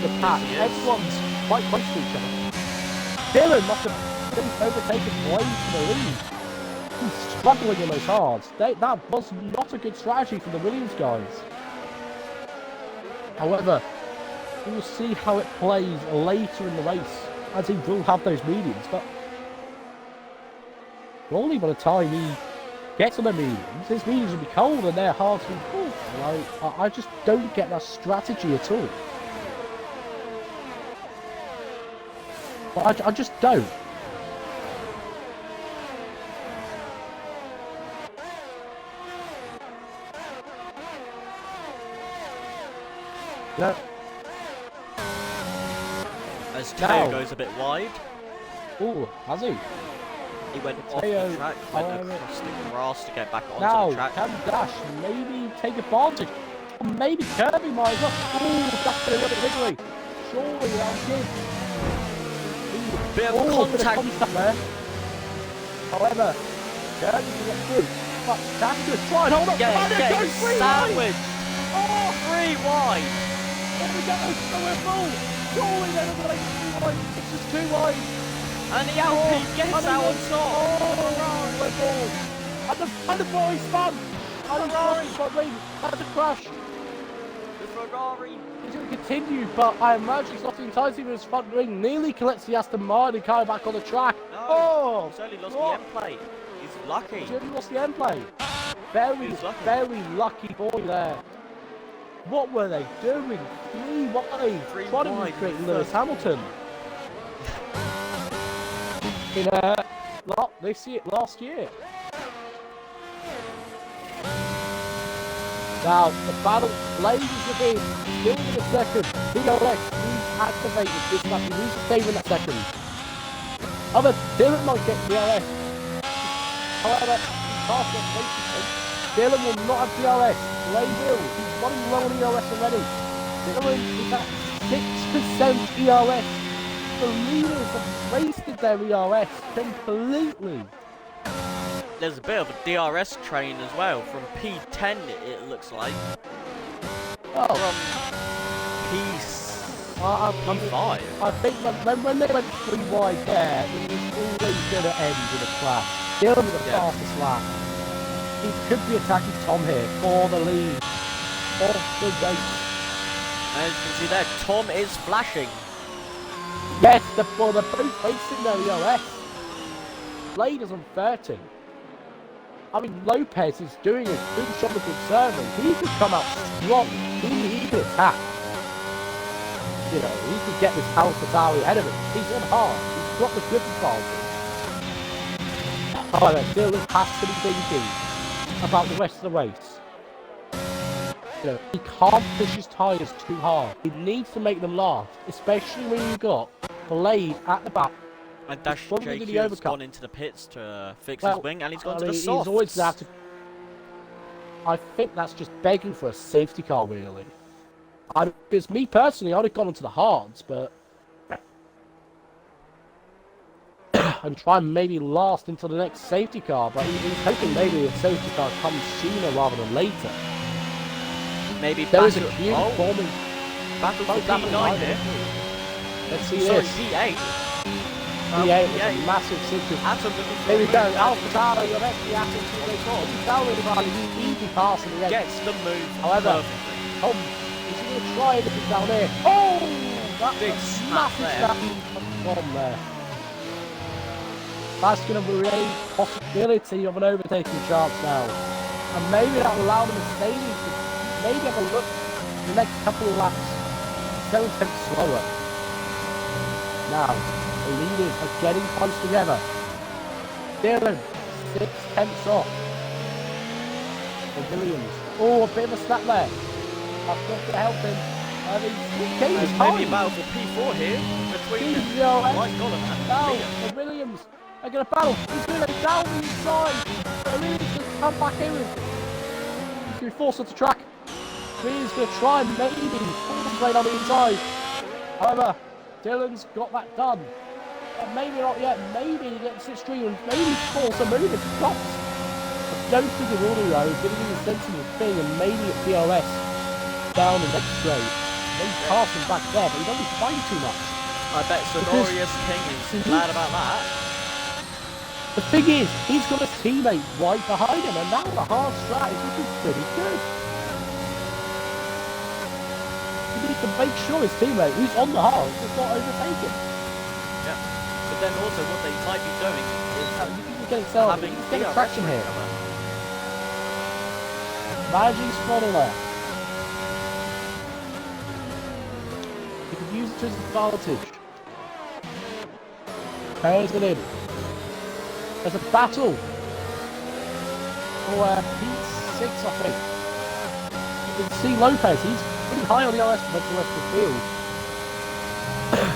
the pack. Everyone's quite close to each other. Dylan must have been overtaken way to the lead. He's struggling in those hards. That was not a good strategy for the Williams guys. However, we will see how it plays later in the race, as he will have those mediums, but only by the time he gets on the mediums, his mediums will be cold and they're hard to pull. I just don't get that strategy at all. I just don't. No. As Teo goes a bit wide. Oh, has he? He went off the track, went across the grass to get back onto the track. Now, can Dash maybe take advantage? Or maybe Kirbyy might as well. Ooh, that's a little bit wiggly. Surely that'll give. Bit of contact there. However, Kirbyy can get through. But Dash is trying to hold up. Getting sandwiched. Oh, 3 wide. There we go. So we're full. Surely they're not going to 3 wide. It's just 2 wide. And the Alpine gets out on top. Oh, my God. And the Ferrari spun. And the Ferrari spun. That's a crash. The Ferrari. He's going to continue, but I imagine he's not enticing with his front wing. Nearly collects the Aston Martin and carry back on the track. No, he's only lost the end plate. He's lucky. He's only lost the end plate. Very lucky boy there. What were they doing? 3 wide. Trying to recreate Lewis Hamilton. In last year. Now, the battle blazes within. Still in a second. DRX needs activated this lap. He needs to stay in that second. Other Dylan might get DRS. However, he's past that place. Dylan will not have DRS. Blade will. He's running low on ERS already. Dylan is at 6% ERS. The leaders have wasted their ERS completely. There's a bit of a DRS train as well from P10 it looks like. Oh. From P5. I think when they went 3 wide there, it was always going to end with a crash. Dylan with the fastest lap. He could be attacking Tom here for the lead of the race. As you can see there, Tom is flashing. Yes, they're both wasting their EOS. Blade is on 30. I mean, Lopez is doing a good job of conserving. He could come out strong. He could attack. you know, he could get this Alpha Tauri ahead of him. He's on hard. He's got the grip advantage. However, Dylan has to be thinking about the rest of the race. You know, he can't push his tyres too hard. He needs to make them last, especially when you've got Blade at the back. And Dash JQ's gone into the pits to fix his wing, and he's gone to the softs. He's always have to... I think that's just begging for a safety car, really. Because me personally, I'd have gone into the hards, but... and try and maybe last until the next safety car, but he's hoping maybe a safety car comes sooner rather than later. Maybe there is a queue forming. Battle for P9 here. Let's see Sorry, this. P8. P8 was a massive situation. Here we go. Alpha Tauri, you're actually after they score. You tell me about it. Easy pass in the end. Gets the move. However, Tom, is he going to try anything down here? Oh! That's big a massive snap from there. That's going to be a possibility of an overtaking chance now. And maybe that will allow them to stay in. Maybe have a look the next couple of laps. 7 tenths slower. Now, the leaders are getting punched together. Dylan, 6 tenths off. For Williams. Oh, a bit of a snap there. That's not going to help him. There's maybe a battle for P4 here between White Golem and now, Liam. the Williams are going to battle. He's going to go down the inside. The Williams going to come back in. He's going to be forced off the track. He's going to try and maybe pull the train on the inside. However, Dylan's got that done. But maybe not yet. Maybe he gets it stream and maybe force a move. It's stops. I don't think it will do though. He's going to do the sensible thing and maybe at DRS down the next straight. Maybe pass him back there, but he doesn't find too much. I bet Sonorius King is glad about that. The thing is, he's got a teammate right behind him, and now the hard strat is looking pretty good. He needs to make sure his teammate, who's on the hard, does not overtake him. Yeah. But then also what they might be doing is having traction here. Managing throttle there. He could use it to his advantage. Pairs it in. There's a battle for P6, I think. You can see Lopez, he's pretty high on the RS compared to the rest of the field.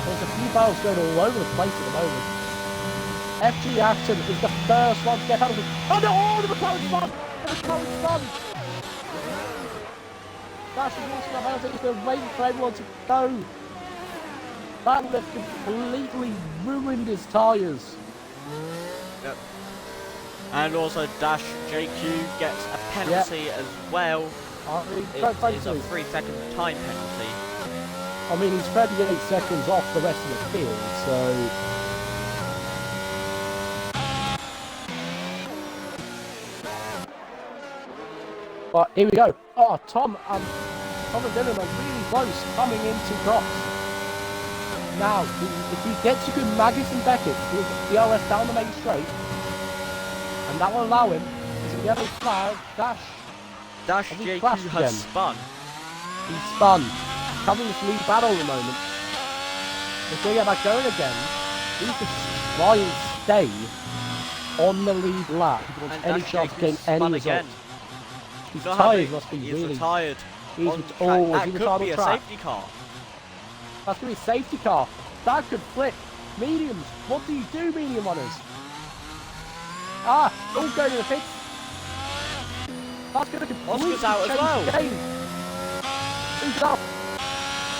There's a few battles going all over the place at the moment. FG Acton is the first one to get out of it. Oh no! Oh, the McLaren's fun! The McLaren's fun! Dash is also got penalty. He's been waiting for everyone to go. That would have completely ruined his tyres. Yep. And also Dash JQ gets a penalty as well. It is a 3-second time penalty. I mean, he's 38 seconds off the rest of the field, so... But here we go. Oh, Tom and Dylan are really close coming into Cross. Now, if he gets a good Magus and Beckett, he'll get the RS down the main straight. And that will allow him, as a yellow flag, Dash JQ has spun. He's spun. Covering this lead battle at the moment. If they get back going again, he could try and stay on the lead lap. He wants any chance of getting any result. His tyres must be really... retired. He's that could be a safety car. That's going to be a safety car. That could flip. Mediums. What do you do, medium runners? Ah, all going to the pits. That's going to completely Oscar's out as well. The game. Who's up?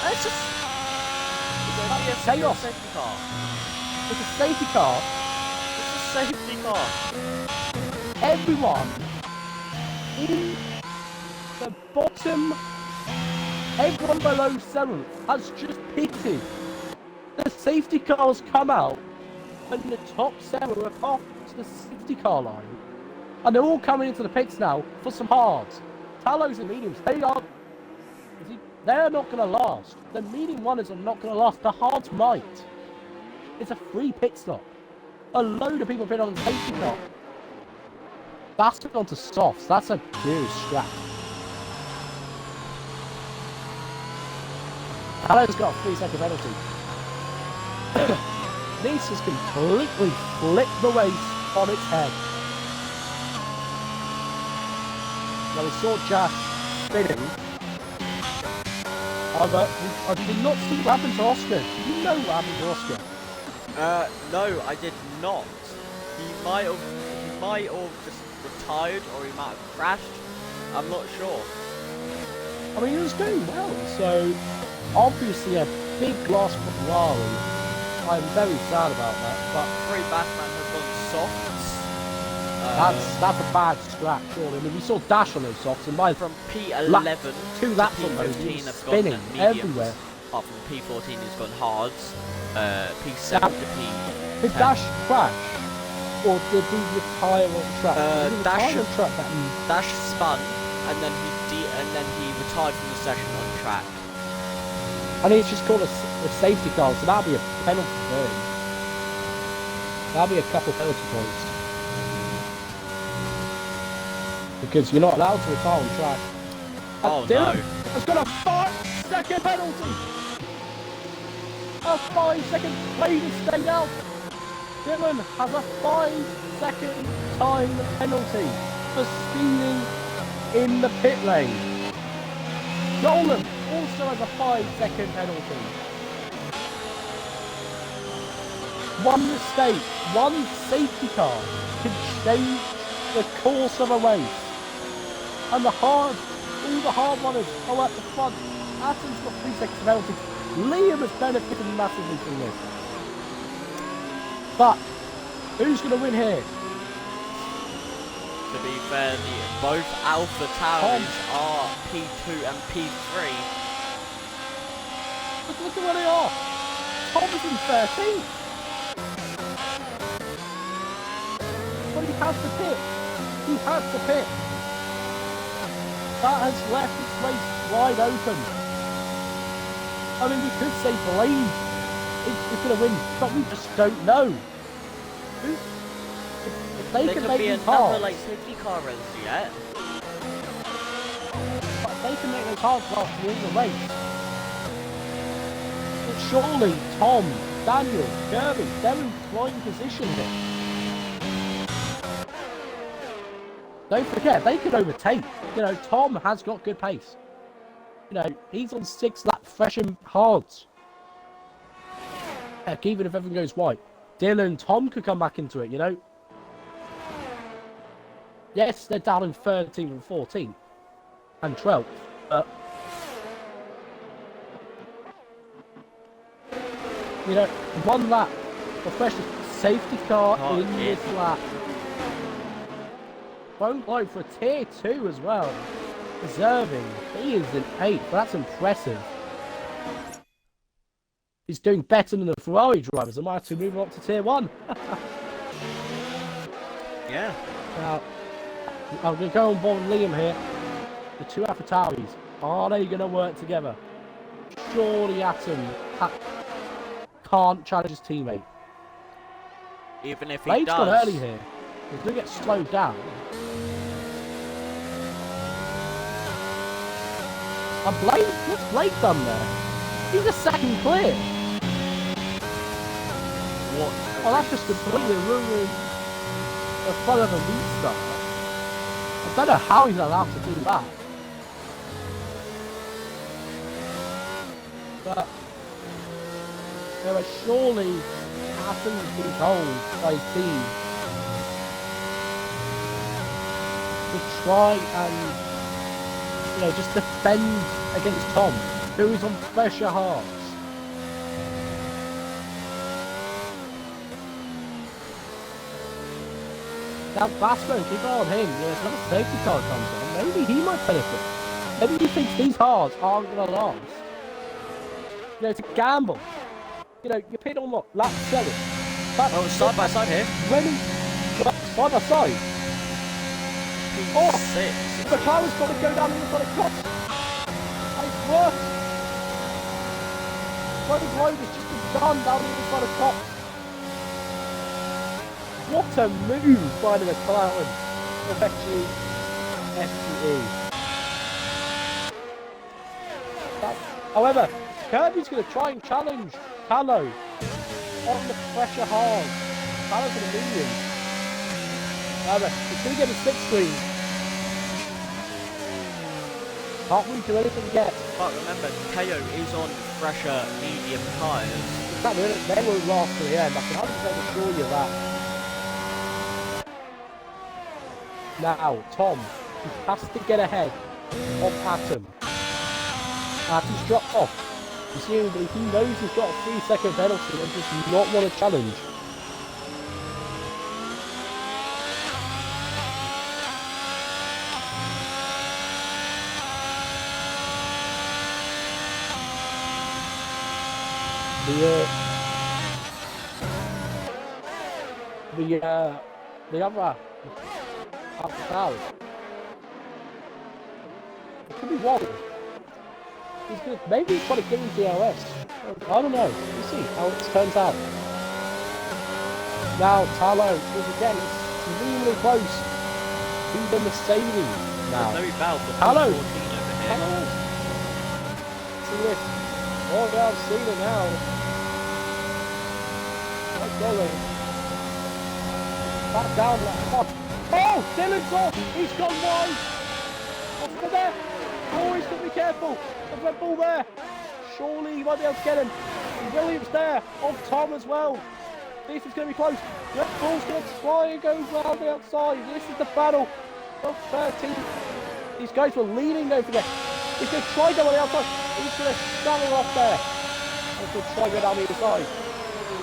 It's just... It's a chaos. Safety car. It's a safety car. It's a safety car. Everyone in the bottom, everyone below 7th has just pitted. The safety cars come out and the top 7 are off to the safety car line. And they're all coming into the pits now for some hards. Talos and mediums, they're not going to last. The medium runners are not going to last. The hards might. It's a free pit stop. A load of people have been on the safety car. That's on to softs. That's a good strap. Allen's got a 3-second penalty. Nice has completely flipped the race on its head. Now we saw Josh spinning. However, I did not see what happened to Oscar. Did you know what happened to Oscar? No, I did not. He might have just retired, or he might have crashed. I'm not sure. I mean, he was doing well, so obviously a big loss for Ferrari. I'm very sad about that, but Free Batman has gone softs. that's a bad scratch, surely. I mean, we saw Dash on those softs, and by From P11 2 to laps on those, he P15 was have spinning gone mediums. everywhere. Apart from P14 has gone hards. P7 to P10. Did Dash crash, or did he retire on the track? Did he Dash- retire on the track that Dash spun, and then he retired from the session on track. and it's just called a safety car, so that'll be a penalty for him. That'll be a couple penalty points. Because you're not allowed to retire on track. Oh Dylan no. has got a 5-second penalty! A 5-second play to stay down! Dylan has a 5-second time penalty for speeding in the pit lane. Nolan also has a 5-second penalty. One mistake, one safety car can change the course of a race. And all the hard runners are at the front. Atom's got 3 seconds penalty. Liam has benefited massively from this. But who's going to win here? To be fair, both Alpha Tauris are P2 and P3. Look at where they are. Tom is in 13th. But he has to pit. He has to pit. That has left its race wide open. I mean, we could say Blade is going to win, but we just don't know. If they There can could make be these another cars, like safety car race yet. but if they can make those cars last to win the race, but surely Tom, Daniel, Kirbyy, they're in prime position here. Don't forget, they could overtake. You know, Tom has got good pace. You know, he's on 6 laps fresh and hards. Heck, even if everything goes white, Dylan, Tom could come back into it, you know. Yes, they're down in 13th and 14th and 12th, but you know, 1 lap, especially safety car in this lap. Won't lie for tier 2 as well. Deserving. He is in 8th. That's impressive. He's doing better than the Ferrari drivers. I might have to move up to tier 1. Yeah. Now, I'm going to go on board with Liam here. The 2 AlphaTauris, are they going to work together? Surely Atom can't challenge his teammate. Even if he Blade's does. gone early here. He's going to get slowed down. And Blade, what's Blade done there? He's a second clear. What? Oh, that's just completely ruined the fun of a restart. I don't know how he's allowed to do that. But there are surely Athens being told by his team to try and, you know, just defend against Tom, who is on fresher hearts. Now Vasco, keep on him. There's another safety car comes on. Maybe he might benefit. Maybe he thinks these hards aren't going to last. You know, it's a gamble. You know, you pit on what? Lap 7. Oh, side by side here. Side by side. Oh, P6. the car has got to go down in the front of Cox. And it's worked. Road Road has just been done down in the front of Cox. What a move by the McLaren of FGE. However, Kirby's going to try and challenge Tallow on the pressure hard. Tallow's going to medium. However, he's going to get a slip screen. Can't really do anything yet. But remember, KO is on fresher medium tyres. Exactly, they won't last to the end. I can 100% assure you of that. Now, Tom, he has to get ahead of Atom. Atom's dropped off. You see, he knows he's got a 3-second penalty and does not want to challenge. The other crowd. It could be wrong. He's gonna, maybe he's trying to give him DRS. I don't know. We'll see how it turns out. Now, Tallow is again extremely close to the Mercedes. Now, Tallow. Tallow. See this. Oh, yeah, I've seen it now. Right going. Back down like hot. Oh, Dylan's off. He's gone wide. Off to there. Oh, he's got to be careful. The Red Bull there. Surely he might be able to get him. And Williams there. Off Tom as well. This is going to be close. Red Bull's going to try and go round the outside. This is the battle of 13. These guys were leading, don't forget. He's going to try and go on the outside. He's going to shuttle off there. He's going to try and go down the inside.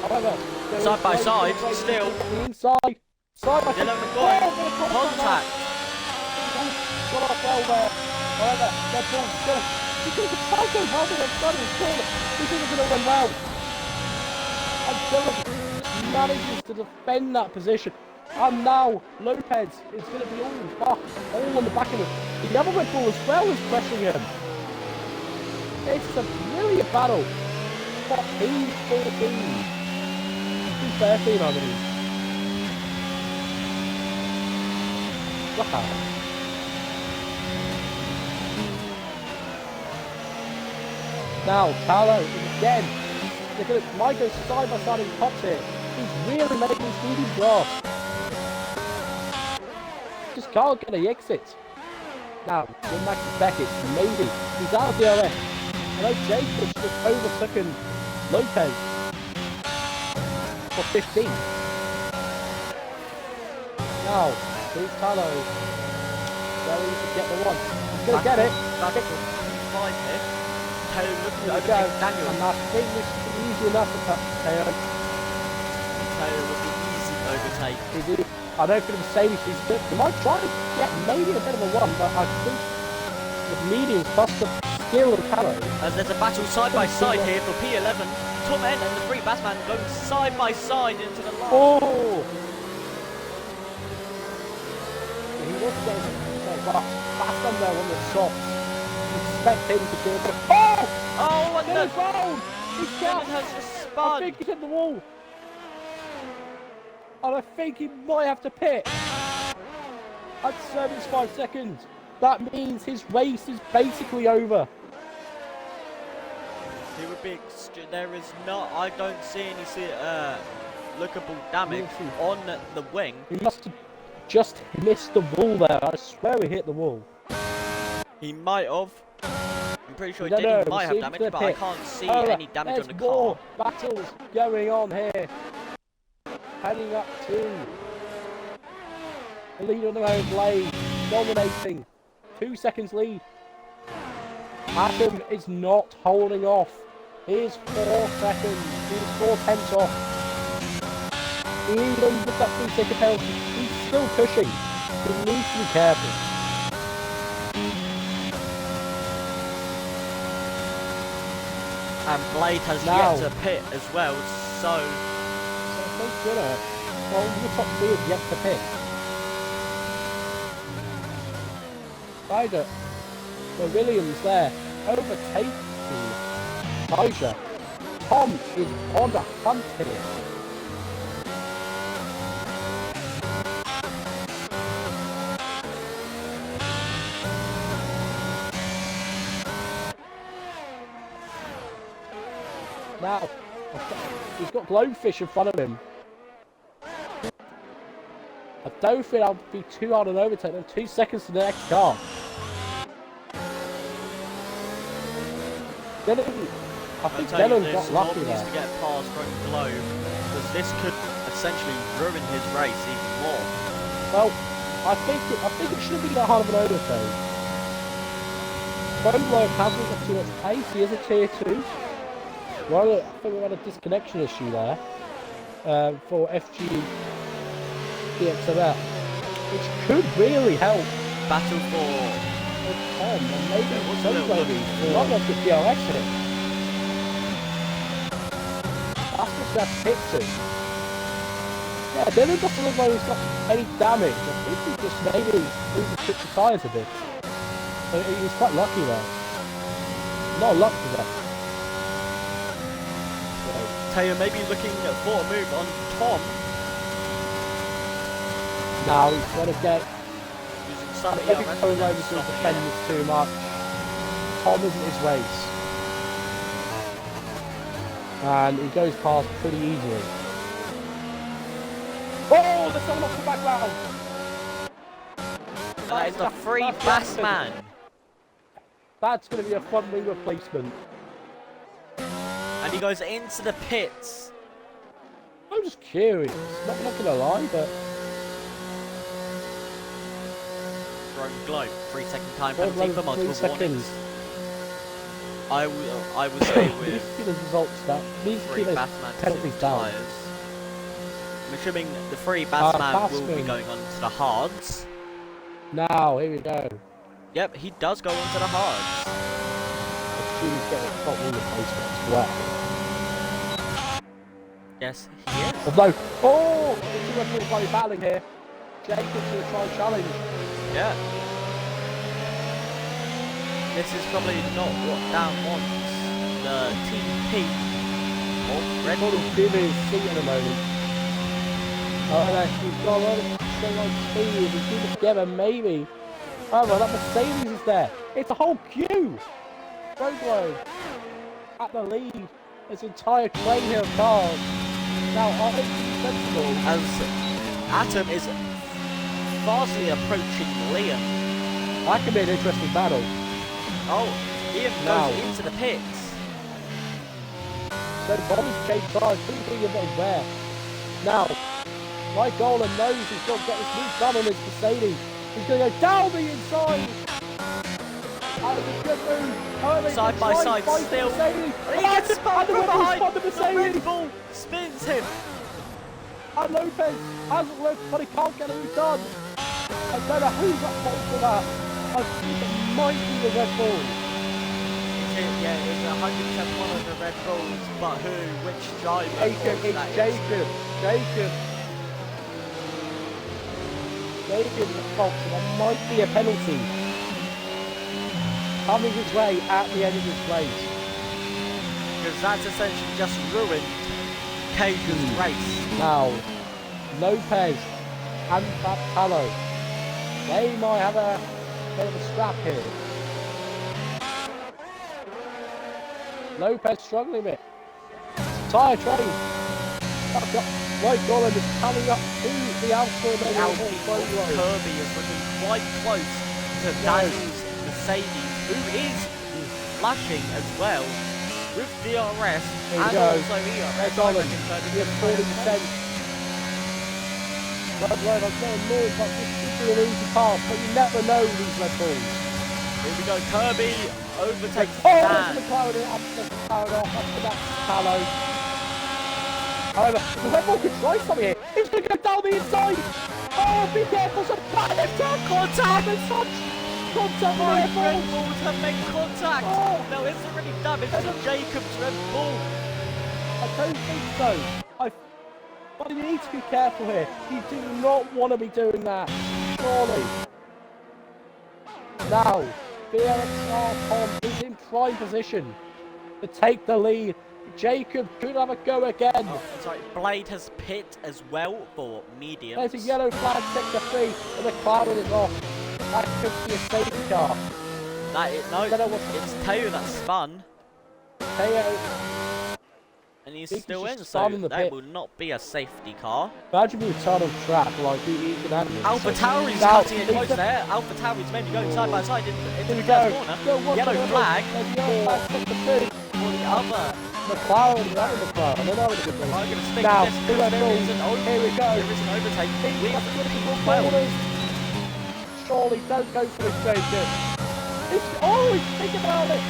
However, side by side, still. The inside. Side by side. Contact. Got off well there. However, Red Bull still. Because the Psycho helping him starting his corner. This isn't going to run well. And Dylan manages to defend that position. And now Lopez is going to be all on the back of him. The other Red Bull as well is pressing him. It's a brilliant battle. 14, 13, I believe. Wow. Now, Tallow again. Mike goes side by side and pops it. He's really making his speedy grasp. Just can't get the exit. Now, going back to Beckett, maybe. He's out of DRS. I know Jacobs just overtaken Lopez for 15. Now, here's Tallow. Ready to get the one. He's going to get it. Back up 5 here. Taylor looking over Daniel. And I think this is easy enough to cut Taylor. Taylor with the easy overtake. I don't think Mercedes is good. He might try to get maybe a bit of a one, but I think the mediums plus the skill of Tallow. As there's a battle side by side here for P11. Tom N and the free batsman going side by side into the line. Oh! He was going but Batsman there on the top. Expect him to do it. Oh! Oh, and the round! He's Dylan has just spun. I think he's hit the wall. And I think he might have to pit. At 75 seconds. That means his race is basically over. He would be. There is not. I don't see any lookable damage on the wing. He must have just missed the wall there. I swear he hit the wall. He might have. I'm pretty sure he did. He might have damage, but I can't see any damage on the car. More battles going on here. Heading up to the lead on their own blade, dominating. 2 seconds lead. Atom is not holding off. Here's 4 seconds. He's 4/10 off. Even with that 3-second penalty, he's still pushing. He needs to be careful. And Blade has yet to pit as well, so well, the top 3 is yet to pit. Ryder, the Williams there, overtaking Kaiser. Tom is on the hunt here. Now, he's got Glowfish in front of him. I don't think I'll be too hard on overtake. Then 2 seconds to the next car. I think Dylan got lucky there. Needs to get past from Glow, because this could essentially ruin his race even more. Well, I think it should be that hard of an overtake. Glow hasn't got too much pace. He is a tier 2. Well, I think we had a disconnection issue there for FG DXMF, which could really help. Battle for Tom, and maybe somebody not off the DRS hit. That's what that's hit to. Yeah, Dylan doesn't look like he's got any damage. I think he just maybe overtook the tyres a bit. So he was quite lucky there. Not lucky there. Taylor maybe looking for a move on Tom. Now he's got to get. I think going over to the defenders too much. Tom isn't his race. And he goes past pretty easily. Oh, there's someone off the back round. That is the free Bassman. That's going to be a front wing replacement. And he goes into the pits. I'm just curious. Not going to lie, but. Glow, 3 second time penalty for multiple 3 warnings. seconds. I would say with These keep the results down. These keep the penalties down. I'm assuming the free Bassman will be going on to the hards. Now, here we go. Yep, he does go on to the hards. He's getting a front wing replacement as well. Yes, he is. Although, oh! The two Red Bulls are battling here. Jacob's going to try and challenge. Yeah. This is probably not what Dan wants. The TP of Red Bull. Kirbyy is seat at the moment. Oh, he's got a lot of straight on speed. If we keep it together, maybe. Oh, well, that Mercedes is there. It's a whole queue. Roadway at the lead. This entire train here of cars. Now, I think it's sensible. As Atom is fastly approaching Liam. That could be an interesting battle. Oh, Liam goes into the pits. So Bobby's chase cars, pretty a bit rare. Now, Mike Golan knows he's got to get this move done on his Mercedes. He's going to go down the inside. That was a good move. Side by side still. He gets spun from behind. The Red Bull spins him. And Lopez hasn't looked, but he can't get a move done. I don't know who's at fault for that. I think it might be the Red Bull. Yeah, it's 100% one of the Red Bulls, but who? Which driver? Jacob, it's Jacob. Jacob is at fault, so there might be a penalty coming his way at the end of this race. Because that's essentially just ruined Cage's race. Now, Lopez and Papalo, they might have a bit of a scrap here. Lopez struggling a bit. Tyre train. Right, Golan is coming up to the Alpha Kirbyy is looking quite close to Danny's Mercedes, who is flashing as well with DRS and also ERS. Golan, he has 40%. Red Bull, I'm getting more, but this should be an easy path, but you never know these Red Bulls. Here we go, Kirbyy overtakes Dan. Dan. The McLaren up to the off, up to that Palo. However, the Red Bull could try something here. He's going to go down the inside. Oh, be careful, some massive contact and such. Contact with Red Red Bulls have made contact. Oh. No, it's already damage to Jacob's Red Bull. I don't think so. But you need to be careful here. You do not want to be doing that. Surely. Now, BLXR Tom is in prime position to take the lead. Jacob could have a go again. Oh, sorry, Blade has pit as well for mediums. There's a yellow flag, sector 3, and the McLaren is off. That could be a safety car. That is, no, it's Teo that spun. Teo. And he's He still can in, just so start in the that pit. will not be a safety car. Imagine we turn on track, like, he can handle it. AlphaTauri's Now, cutting it close there. AlphaTauri's maybe going side by side into Here the we first go. corner. Go, Yellow flag for the other. McLaren, right in the front. They're not in a good I'm position. going to stick Now, this who because let there go? is an Here we go. There is an overtake with Well, P12. surely don't go for this Jacob. It's always think about it.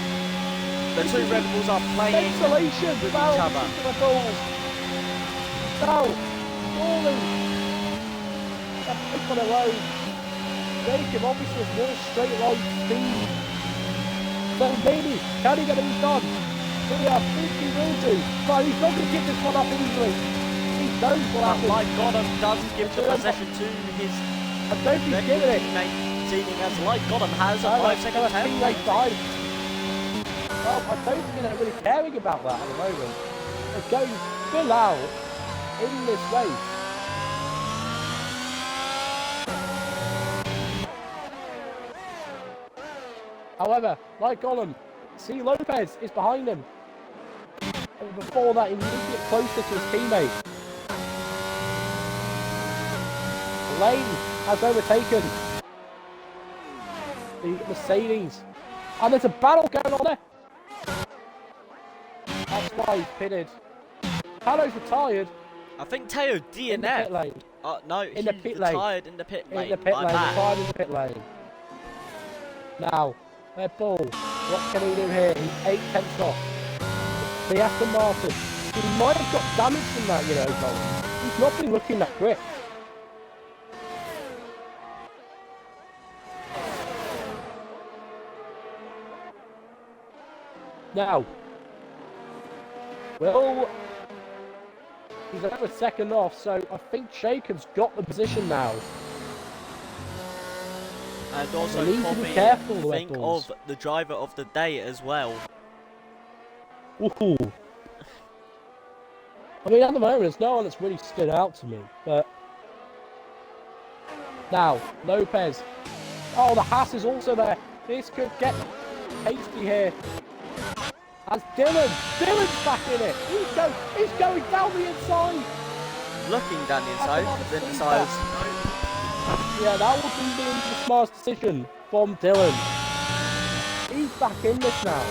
The two Red Bulls are playing Ventilation with valve each other. into the balls. Now, surely. That's pick on the road. Jacob obviously has more straight line speed. So maybe, can he get these done? Here I think he will do. But he's not going to give this one up easily. He knows what happens. Mike Godham does give the possession to his I don't think he's giving it. teammate, seeing as Mike Godham has a 5-second tail. Well, I don't think they're really caring about that at the moment. They're going full out in this race. However, like Gollum, see Lopez is behind him. And before that, he needs to get closer to his teammate. Lane has overtaken the Mercedes. And there's a battle going on there. That's why he's pitted. Talo's retired. I think Teo In the pit DNF. lane. No, In the he's pit lane. retired in the pit lane. In the pit My lane. bad. Retired in the pit lane. Now, Red Bull. What can he do here? He's 8 tenths off. The Aston Martin. He might have got damage from that, you know, Colin. He's not been looking that quick. Now, well, he's over second off, so I think Jacob's got the position now. And also, They need to be Poppy, careful, the Red think Bulls. of the driver of the day as well. Ooh. I mean, at the moment, there's no one that's really stood out to me, but... Now, Lopez. Oh, the Haas is also there. This could get hasty here. As Dylan's back in it. He's going down the inside. Looking down the inside, then decides. Yeah, that would be the smart decision from Dylan. He's back in this now.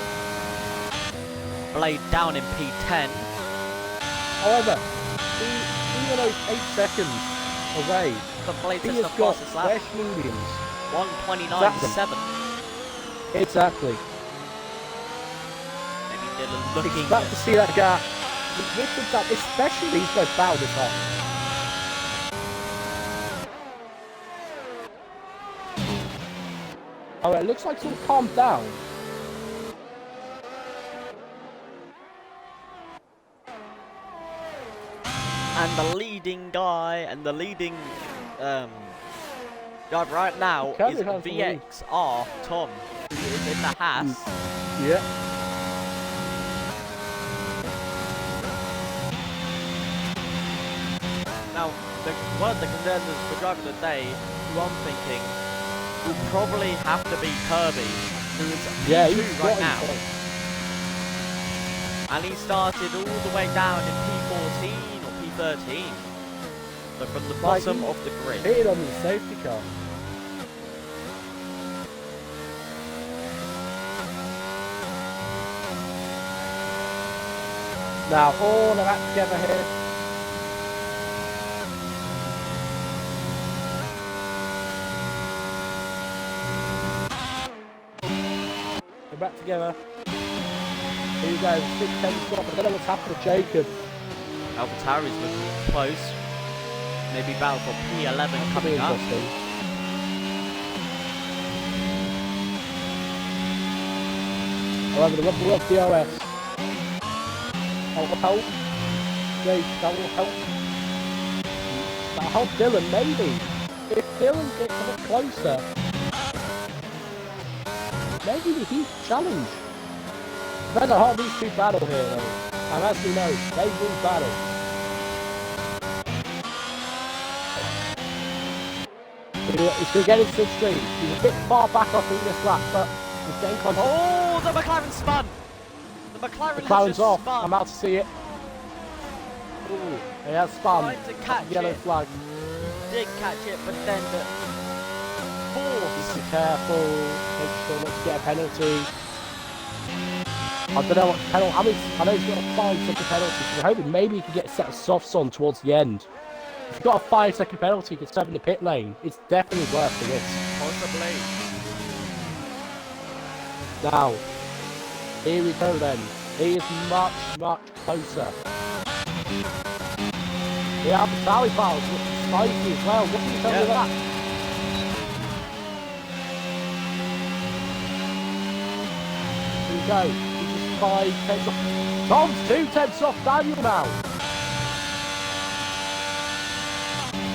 Blade down in P10. However, even though he's 8 seconds away, The Blade he is the has got fastest lap. fresh mediums. 1:29.7. Exactly. Maybe Dylan looking. Expect to see that gap. With that, especially these guys battle this hard. Oh, it looks like it's all calmed down. And the leading guy and the leading guy right now Kirbyy is has the lead. VXR Tom, who is in the Haas. Yeah. Now, one of the contenders for driver of the day, who I'm thinking will probably have to be Kirbyy, who is P2 right now. And he started all the way down in P14 or P13. So from the bottom of the grid. Hit on the safety car. Now all of that together here. We're back together. Here you go, 6 tenths off. I don't know what's happened to Jacob. AlphaTauri's looking close. Maybe battle for P11 Could be coming up. interesting. However, the Red Bull DRS. That will help. Jake, that will help. That'll help Dylan, maybe. If Dylan gets a bit closer, maybe he can challenge. Depends on how these two battle here, though. And as we know, they will battle. He's going to get into the street. He's a bit far back, I think, this lap, but he's getting close. Oh, the McLaren spun! The McLaren has McLaren's just off. spun. I'm out to see it. Ooh, he has spun. Trying to catch Yellow it. flag. Did catch it, but then the force. Be careful. Make sure not to get a penalty. I don't know what penalty. I mean, I know he's got a 5-second penalty, so we're hoping maybe he can get a set of softs on towards the end. If you've got a 5-second penalty, you can serve in the pit lane. It's definitely worth the risk. Possibly. Now, here we go then. He is much, much closer. Yeah, the tally files looking spicy as well. What can you tell me of that? Here we go. He's just 5 tenths off. Tom's 2 tenths off Daniel now.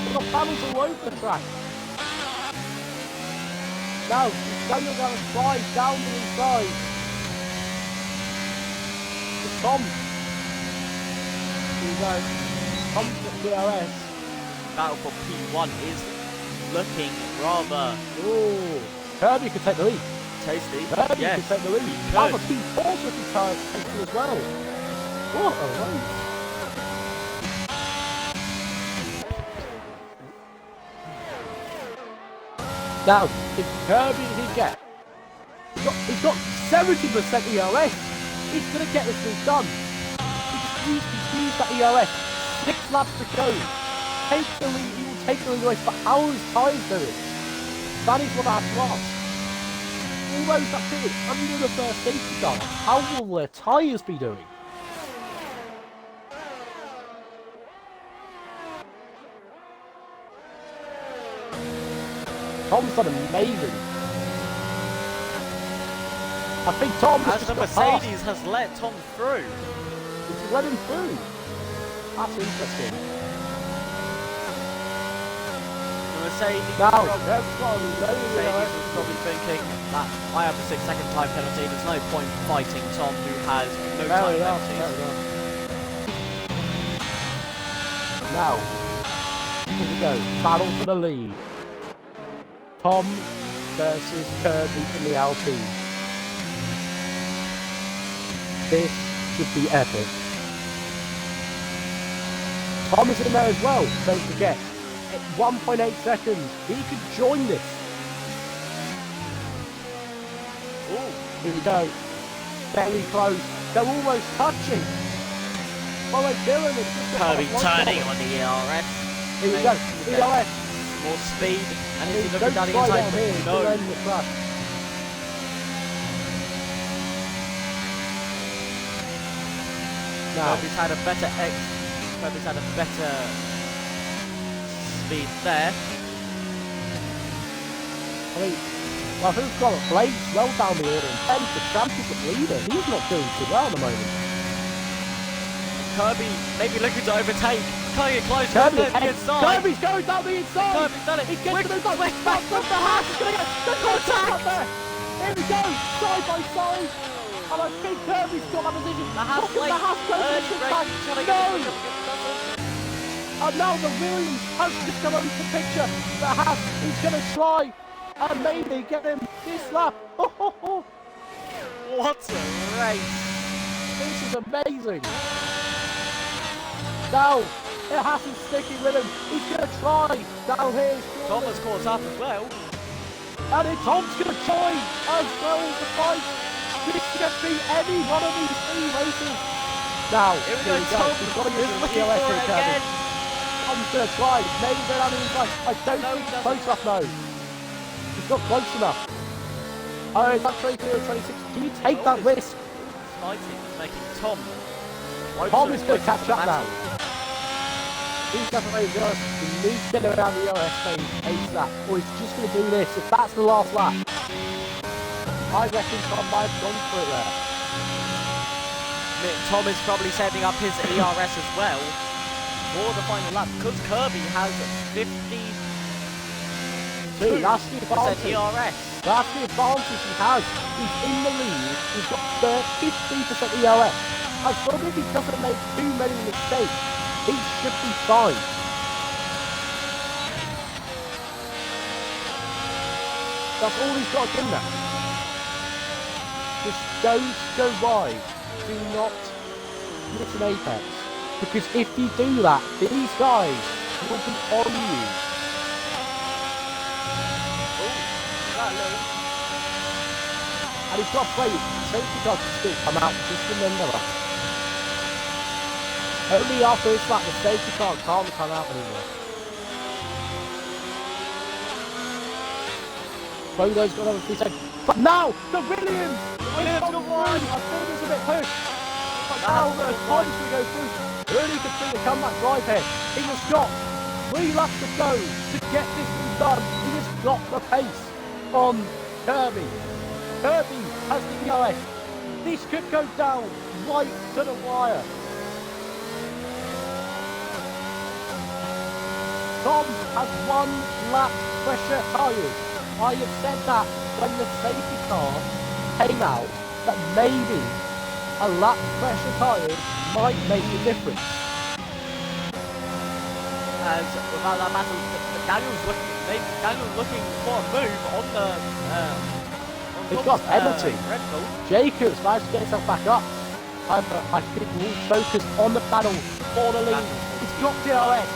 We've got panels all over the track. Now, Daniel down to 5 down the inside. It's Tom. Here we go. Tom's at DRS. Battle for P1 is looking rather Kirbyy could take the lead. tasty. Kirbyy Yes, could take the lead. he That's could. a P4's looking tasty as well. What a race. Now, if Kirbyy can get, he's got 70% ERS. He's going to get this thing done. He's used that ERS. 6 laps to go. Take the lead. He will take the lead race, but how are his tyres doing? That is what I have to ask. All those that did under the first safety car, how will their tyres be doing? Tom's done amazing. I think Tom has As the just got Mercedes has let Tom through. It's let him through. That's interesting. The Mercedes, Now, Mercedes was probably thinking that I have a 6-second time penalty. There's no point fighting Tom, who has no time penalties. Now, here we go. Battle for the lead. Tom versus Kirbyy in the Alpine. This should be epic. Tom is in there as well, don't forget. At 1.8 seconds, he could join this. Ooh. Here we go. Very close. They're almost touching. Well, they're killing it. Kirbyy turning on the ERS. Here we go. ERS. More speed. And is he Don't looking down the try inside? down here. It's No. gonna end the crash. Now, Kirby's had a better speed there. I mean, well, who's got it? Blade's well down the order, and Ben's the championship leader. He's not doing too well at the moment. Kirbyy maybe looking to overtake. Can't get close. Kirby's the inside. Kirby's going down the inside. Kirby's done it. He gets to the inside. Back from the house. He's going to get contact there. Here we go, side by side. And I think Kirby's got that position. The Haas Look at late. the Haas Early position break. back. Trying to No. get And now the Williams has just come into the picture. The Haas is going to try and maybe get him this lap. What a race. This is amazing. Now, it has to sticking with him. He's going to try down here. Thomas caught up as well. And then Tom's going to join as well as the fight. This could be any one of these 3 races. Now, Here we go. Tom He's got to is use the looking POS for it here, again. Tom's going to try. Maybe go down the inside. I don't No, think he he's close enough, no. He's not close enough. Oh, is that 23 or 26? Can you take that risk? Fighting, making Tom. Tom is going to catch up now. He's definitely going to need to get around the ERS phase ASAP, or he's just going to do this. If that's the last lap, I reckon Tom might have gone for it there. Tom is probably setting up his ERS as well for the final lap because Kirbyy has 50% See, that's the advantage. ERS. That's the advantage he has. He's in the lead. He's got 50% ERS. As long as he doesn't make too many mistakes, he should be fine. That's all he's got to do now. Just don't go wide. Do not miss an apex. Because if you do that, these guys will be on you. And he's got to play it. Safety car can still come out. Just remember that. Only after this lap, the safety car can't come out anymore. Bodo's got another 3 seconds. But now, the Williams! Williams got one! I think it's a bit pushed. But now the time's going to go through. Really complete the comeback drive here. He has got 3 laps to go to get this thing done. He has got the pace on Kirbyy. Kirbyy has the ERS. This could go down right to the wire. Tom has 1 lap pressure tyres. I have said that when the safety car came out, that maybe a lap pressure tyres might make a difference. As without that battle, Daniel's looking for a move on the. He's got a penalty. Red Bull. Jacobs managed to get himself back up. I think we'll focus on the battle for the lead. He's got DRS.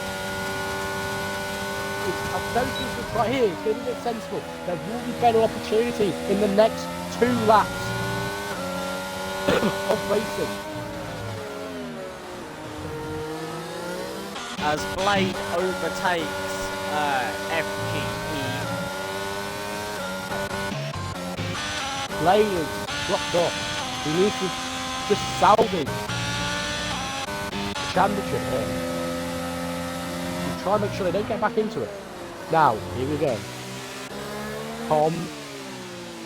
I've noticed this right here. It's going to be a bit sensible. There will be better opportunities in the next 2 laps of racing. As Blade overtakes FGE. Blade is dropped off. He needs to just salvage the championship here. And try and make sure they don't get back into it. Now, here we go. Tom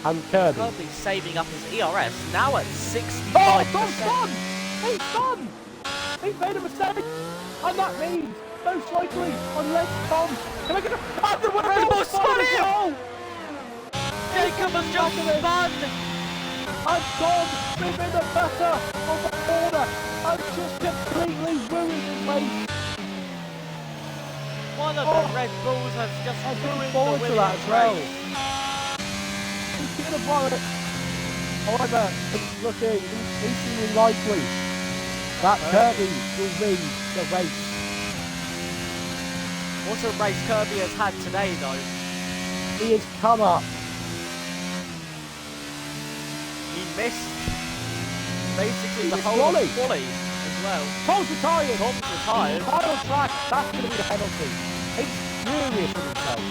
and Kirbyy. Kirby's saving up his ERS, now at 65%. Oh, Tom's done! He's done! He's made a mistake! And that means, most likely, unless Tom can I get a... And the winner Red Bull is spun him! goal! Jacob has just spun! And Tom, within the better of the corner, has just completely ruined his race. One of the Red Bulls has just ruined the Forward to winning that as well. race. He's going to borrow it. However, it's looking increasingly likely that Kirbyy will win the race. What a race Kirbyy has had today, though. He has come up. He missed basically He the missed whole Wally. quali as well. Tom's retired. Tom's retired. Final track, that's going to be a penalty. He's furious with himself.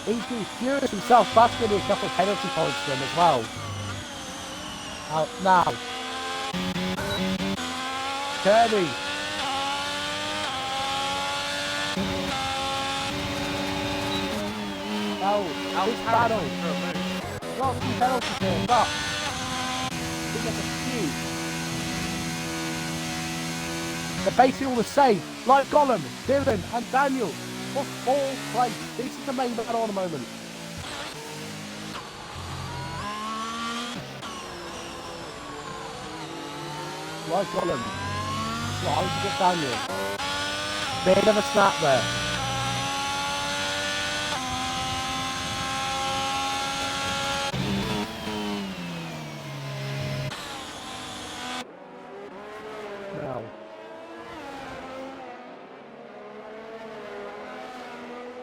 He's going to be furious himself. That's going to be a couple of penalty points for him as well. Now. Kirbyy. This battle. Not some penalties here, but he gets a few. They're basically all the same. Like Gollum, Dylan and Daniel for 4th place. This is the main battle at the moment. Like Gollum. Trying to get Daniel. Bit of a snap there.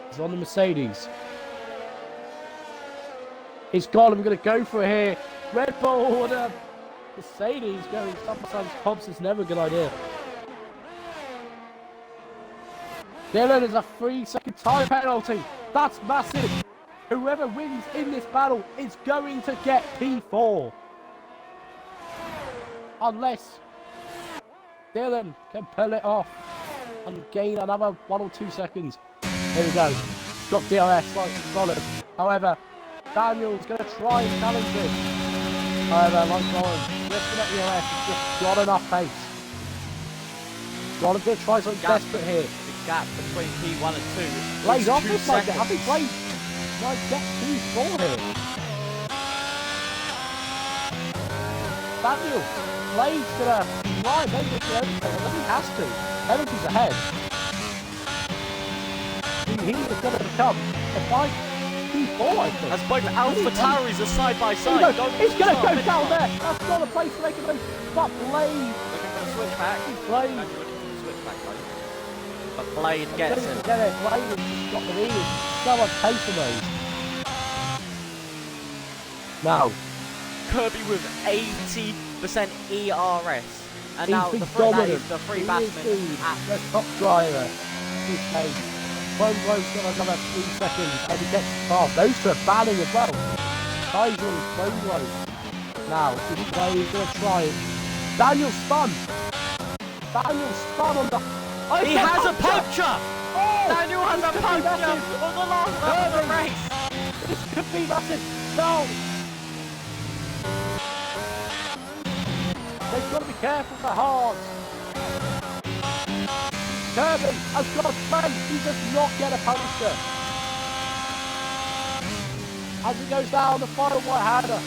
He's on the Mercedes. It's gone. I'm going to go for it here. Red Bull and a Mercedes going sometimes Hobbs is never a good idea. Dylan is a 3-second time penalty. That's massive. Whoever wins in this battle is going to get P4. Unless Dylan can pull it off and gain another 1 or 2 seconds. Here we go. Got DRS like solid. However, Daniel's going to try and challenge this. However, like Lawrence, just for that DRS, he's just got enough pace. Lawrence going to try something desperate here. The gap between P1 and 2. Blade's off this might get. I think Blade might get P4 here. Daniel, Blade's going to try and make it to everything. I think he has to. Penalty's ahead. He is going to become a 5 P4 4, I think. As both Alpha Tauris are side by He's side. going to go down there. That's not a place to make a move. But Blade. Looking for the switchback. Blade. Looking for the switchback, though. But Blade gets him. Get it. Blade has just got the lead. So much pace for me. Now. Kirbyy with 80% ERS. And He's now been the front dominant. the three He batsmen is at the top driver. He's pace. One blows got another 3 seconds. And he gets past. Those two are batting as well. Kaiser and Bone Now, he's going to try it. Daniel spun. Daniel spun on the... Oh, he has a puncture! Oh, Daniel has a puncture on the last lap of the race! this could be massive. No! They've got to be careful for hard. Kirbyy has got a friend. He does not get a puncture. As he goes down the final right-hander.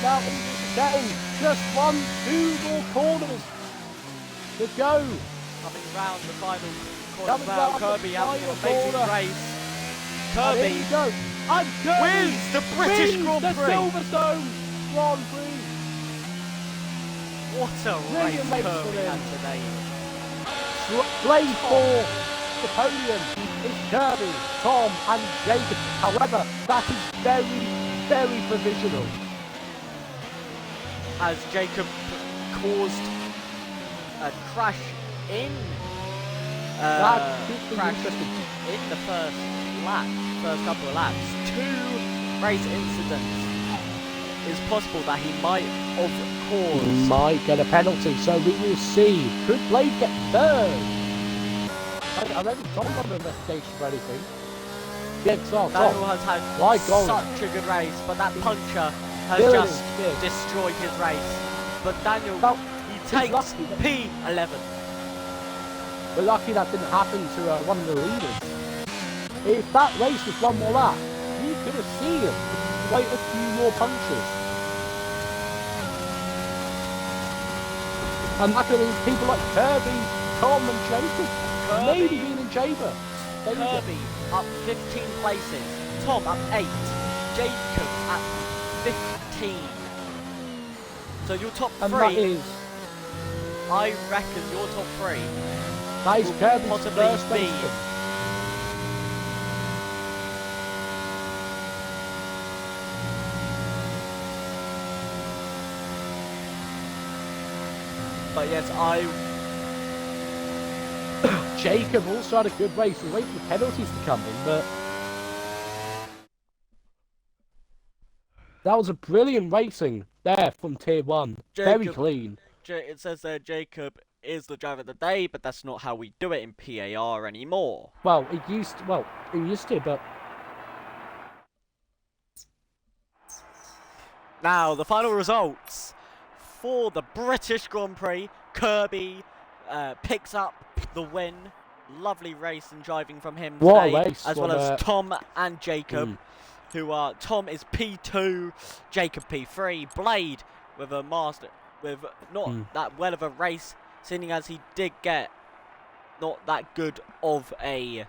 Now into the game. Just 2 more corners to go. Coming round the final corner Coming now, round the Kirbyy having an final amazing corner. race. And here Kirbyy you go. And Kirbyy wins the British wins Grand the Prix! Silverstone Grand Prix. What a Brilliant race race for Kirbyy him. had today. Blade for the podium is Kirbyy, Tom and Jacob. However, that is very, very provisional. As Jacob caused a crash in That could be crash interesting. in the first couple of laps. 2 race incidents. It's possible that he might have caused. Might get a penalty, so we will see. Could Blade get third? I reckon Tom got an investigation for anything. Yes, Tom. Daniel has had My God. such a good race, but that puncture has Really just did. destroyed his race. But Daniel, Well, he he's takes lucky that- P11. We're lucky that didn't happen to one of the leaders. If that race was 1 more lap, you could have seen him quite a few more punches. And that could have been people like Kirbyy, Tom and Jacob. Maybe being in Jaber. Kirbyy up 15 places. Tom up 8. Jacob at 15. So your top 3, And that is, I reckon your top 3 that is will Kirby's possibly first be race. But yes, Jacob also had a good race. We're waiting for the penalties to come in, but that was a brilliant racing there from Tier 1. Very Jacob- clean. it says there Jacob is the driver of the day, but that's not how we do it in PAR anymore. Well, it used to, but Now, the final results for the British Grand Prix. Kirbyy picks up the win. Lovely race and driving from him What a today, race, as well what as a- Tom and Jacob, who are Tom is P2, Jacob P3. Blade with a master with not that well of a race, seeing as he did get not that good of a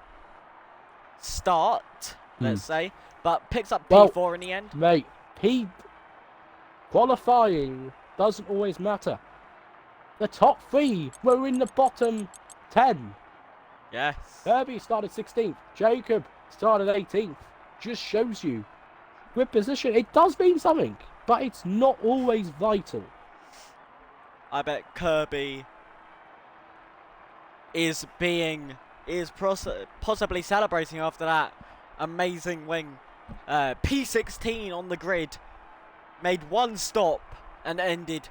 start, let's say, but picks up Well, P4 in the end. mate, qualifying doesn't always matter. The top 3 were in the bottom 10. Yes. Kirbyy started 16th. Jacob started 18th. Just shows you. With position, it does mean something, but it's not always vital. I bet Kirbyy is possibly celebrating after that amazing win. P16 on the grid, made 1 stop and ended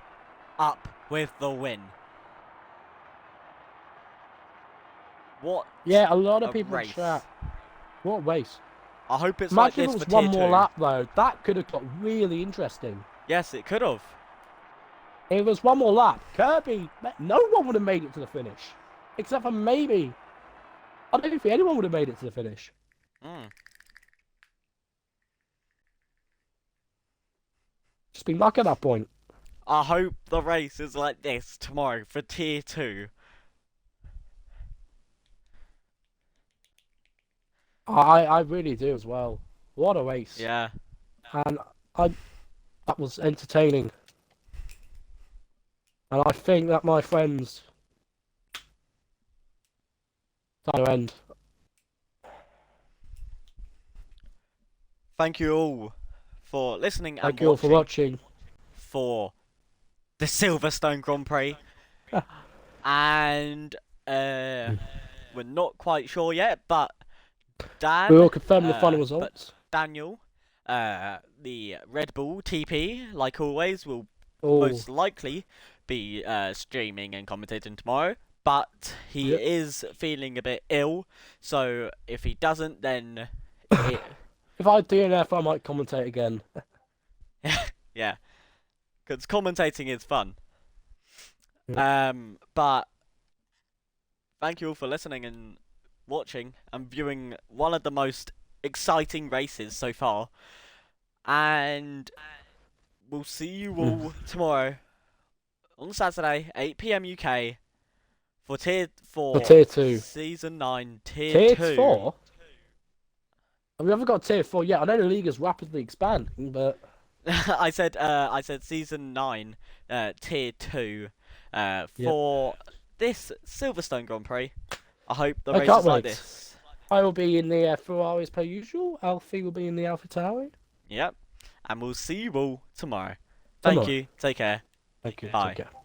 up with the win. What? Yeah, a lot of a people in race. chat. What a race. I hope it's like Imagine this if it for was tier 1 more 2. lap though. That could have got really interesting. Yes, it could have. If it was 1 more lap, Kirbyy, no one would have made it to the finish. Except for maybe, I don't think anyone would have made it to the finish. Just been lucky at that point. I hope the race is like this tomorrow for tier 2. I really do as well. What a race. Yeah. And I that was entertaining. And I think that, my friends, time to end. Thank you all for listening and Thank you all for watching. for the Silverstone Grand Prix. And we're not quite sure yet, but We will confirm the final but results. Daniel, the Red Bull TP, like always, will Oh, most likely be streaming and commentating tomorrow. But he is feeling a bit ill, so if he doesn't, then if I DNF, I might commentate again. yeah, because commentating is fun. Yeah. But thank you all for listening and watching and viewing one of the most exciting races so far. And we'll see you all tomorrow on Saturday, 8 p.m. UK for Tier 4 For Tier 2. Season 9 Tier 2. 4? We haven't got Tier 4 yet. I know the league is rapidly expanding, but... I said Season 9 Tier 2 for this Silverstone Grand Prix. I hope the race is like this. I will be in the Ferrari as per usual. Alfie will be in the Alpha Tauri. Yep. And we'll see you all tomorrow. Thank you. Take care. Thank you. Bye. Take care.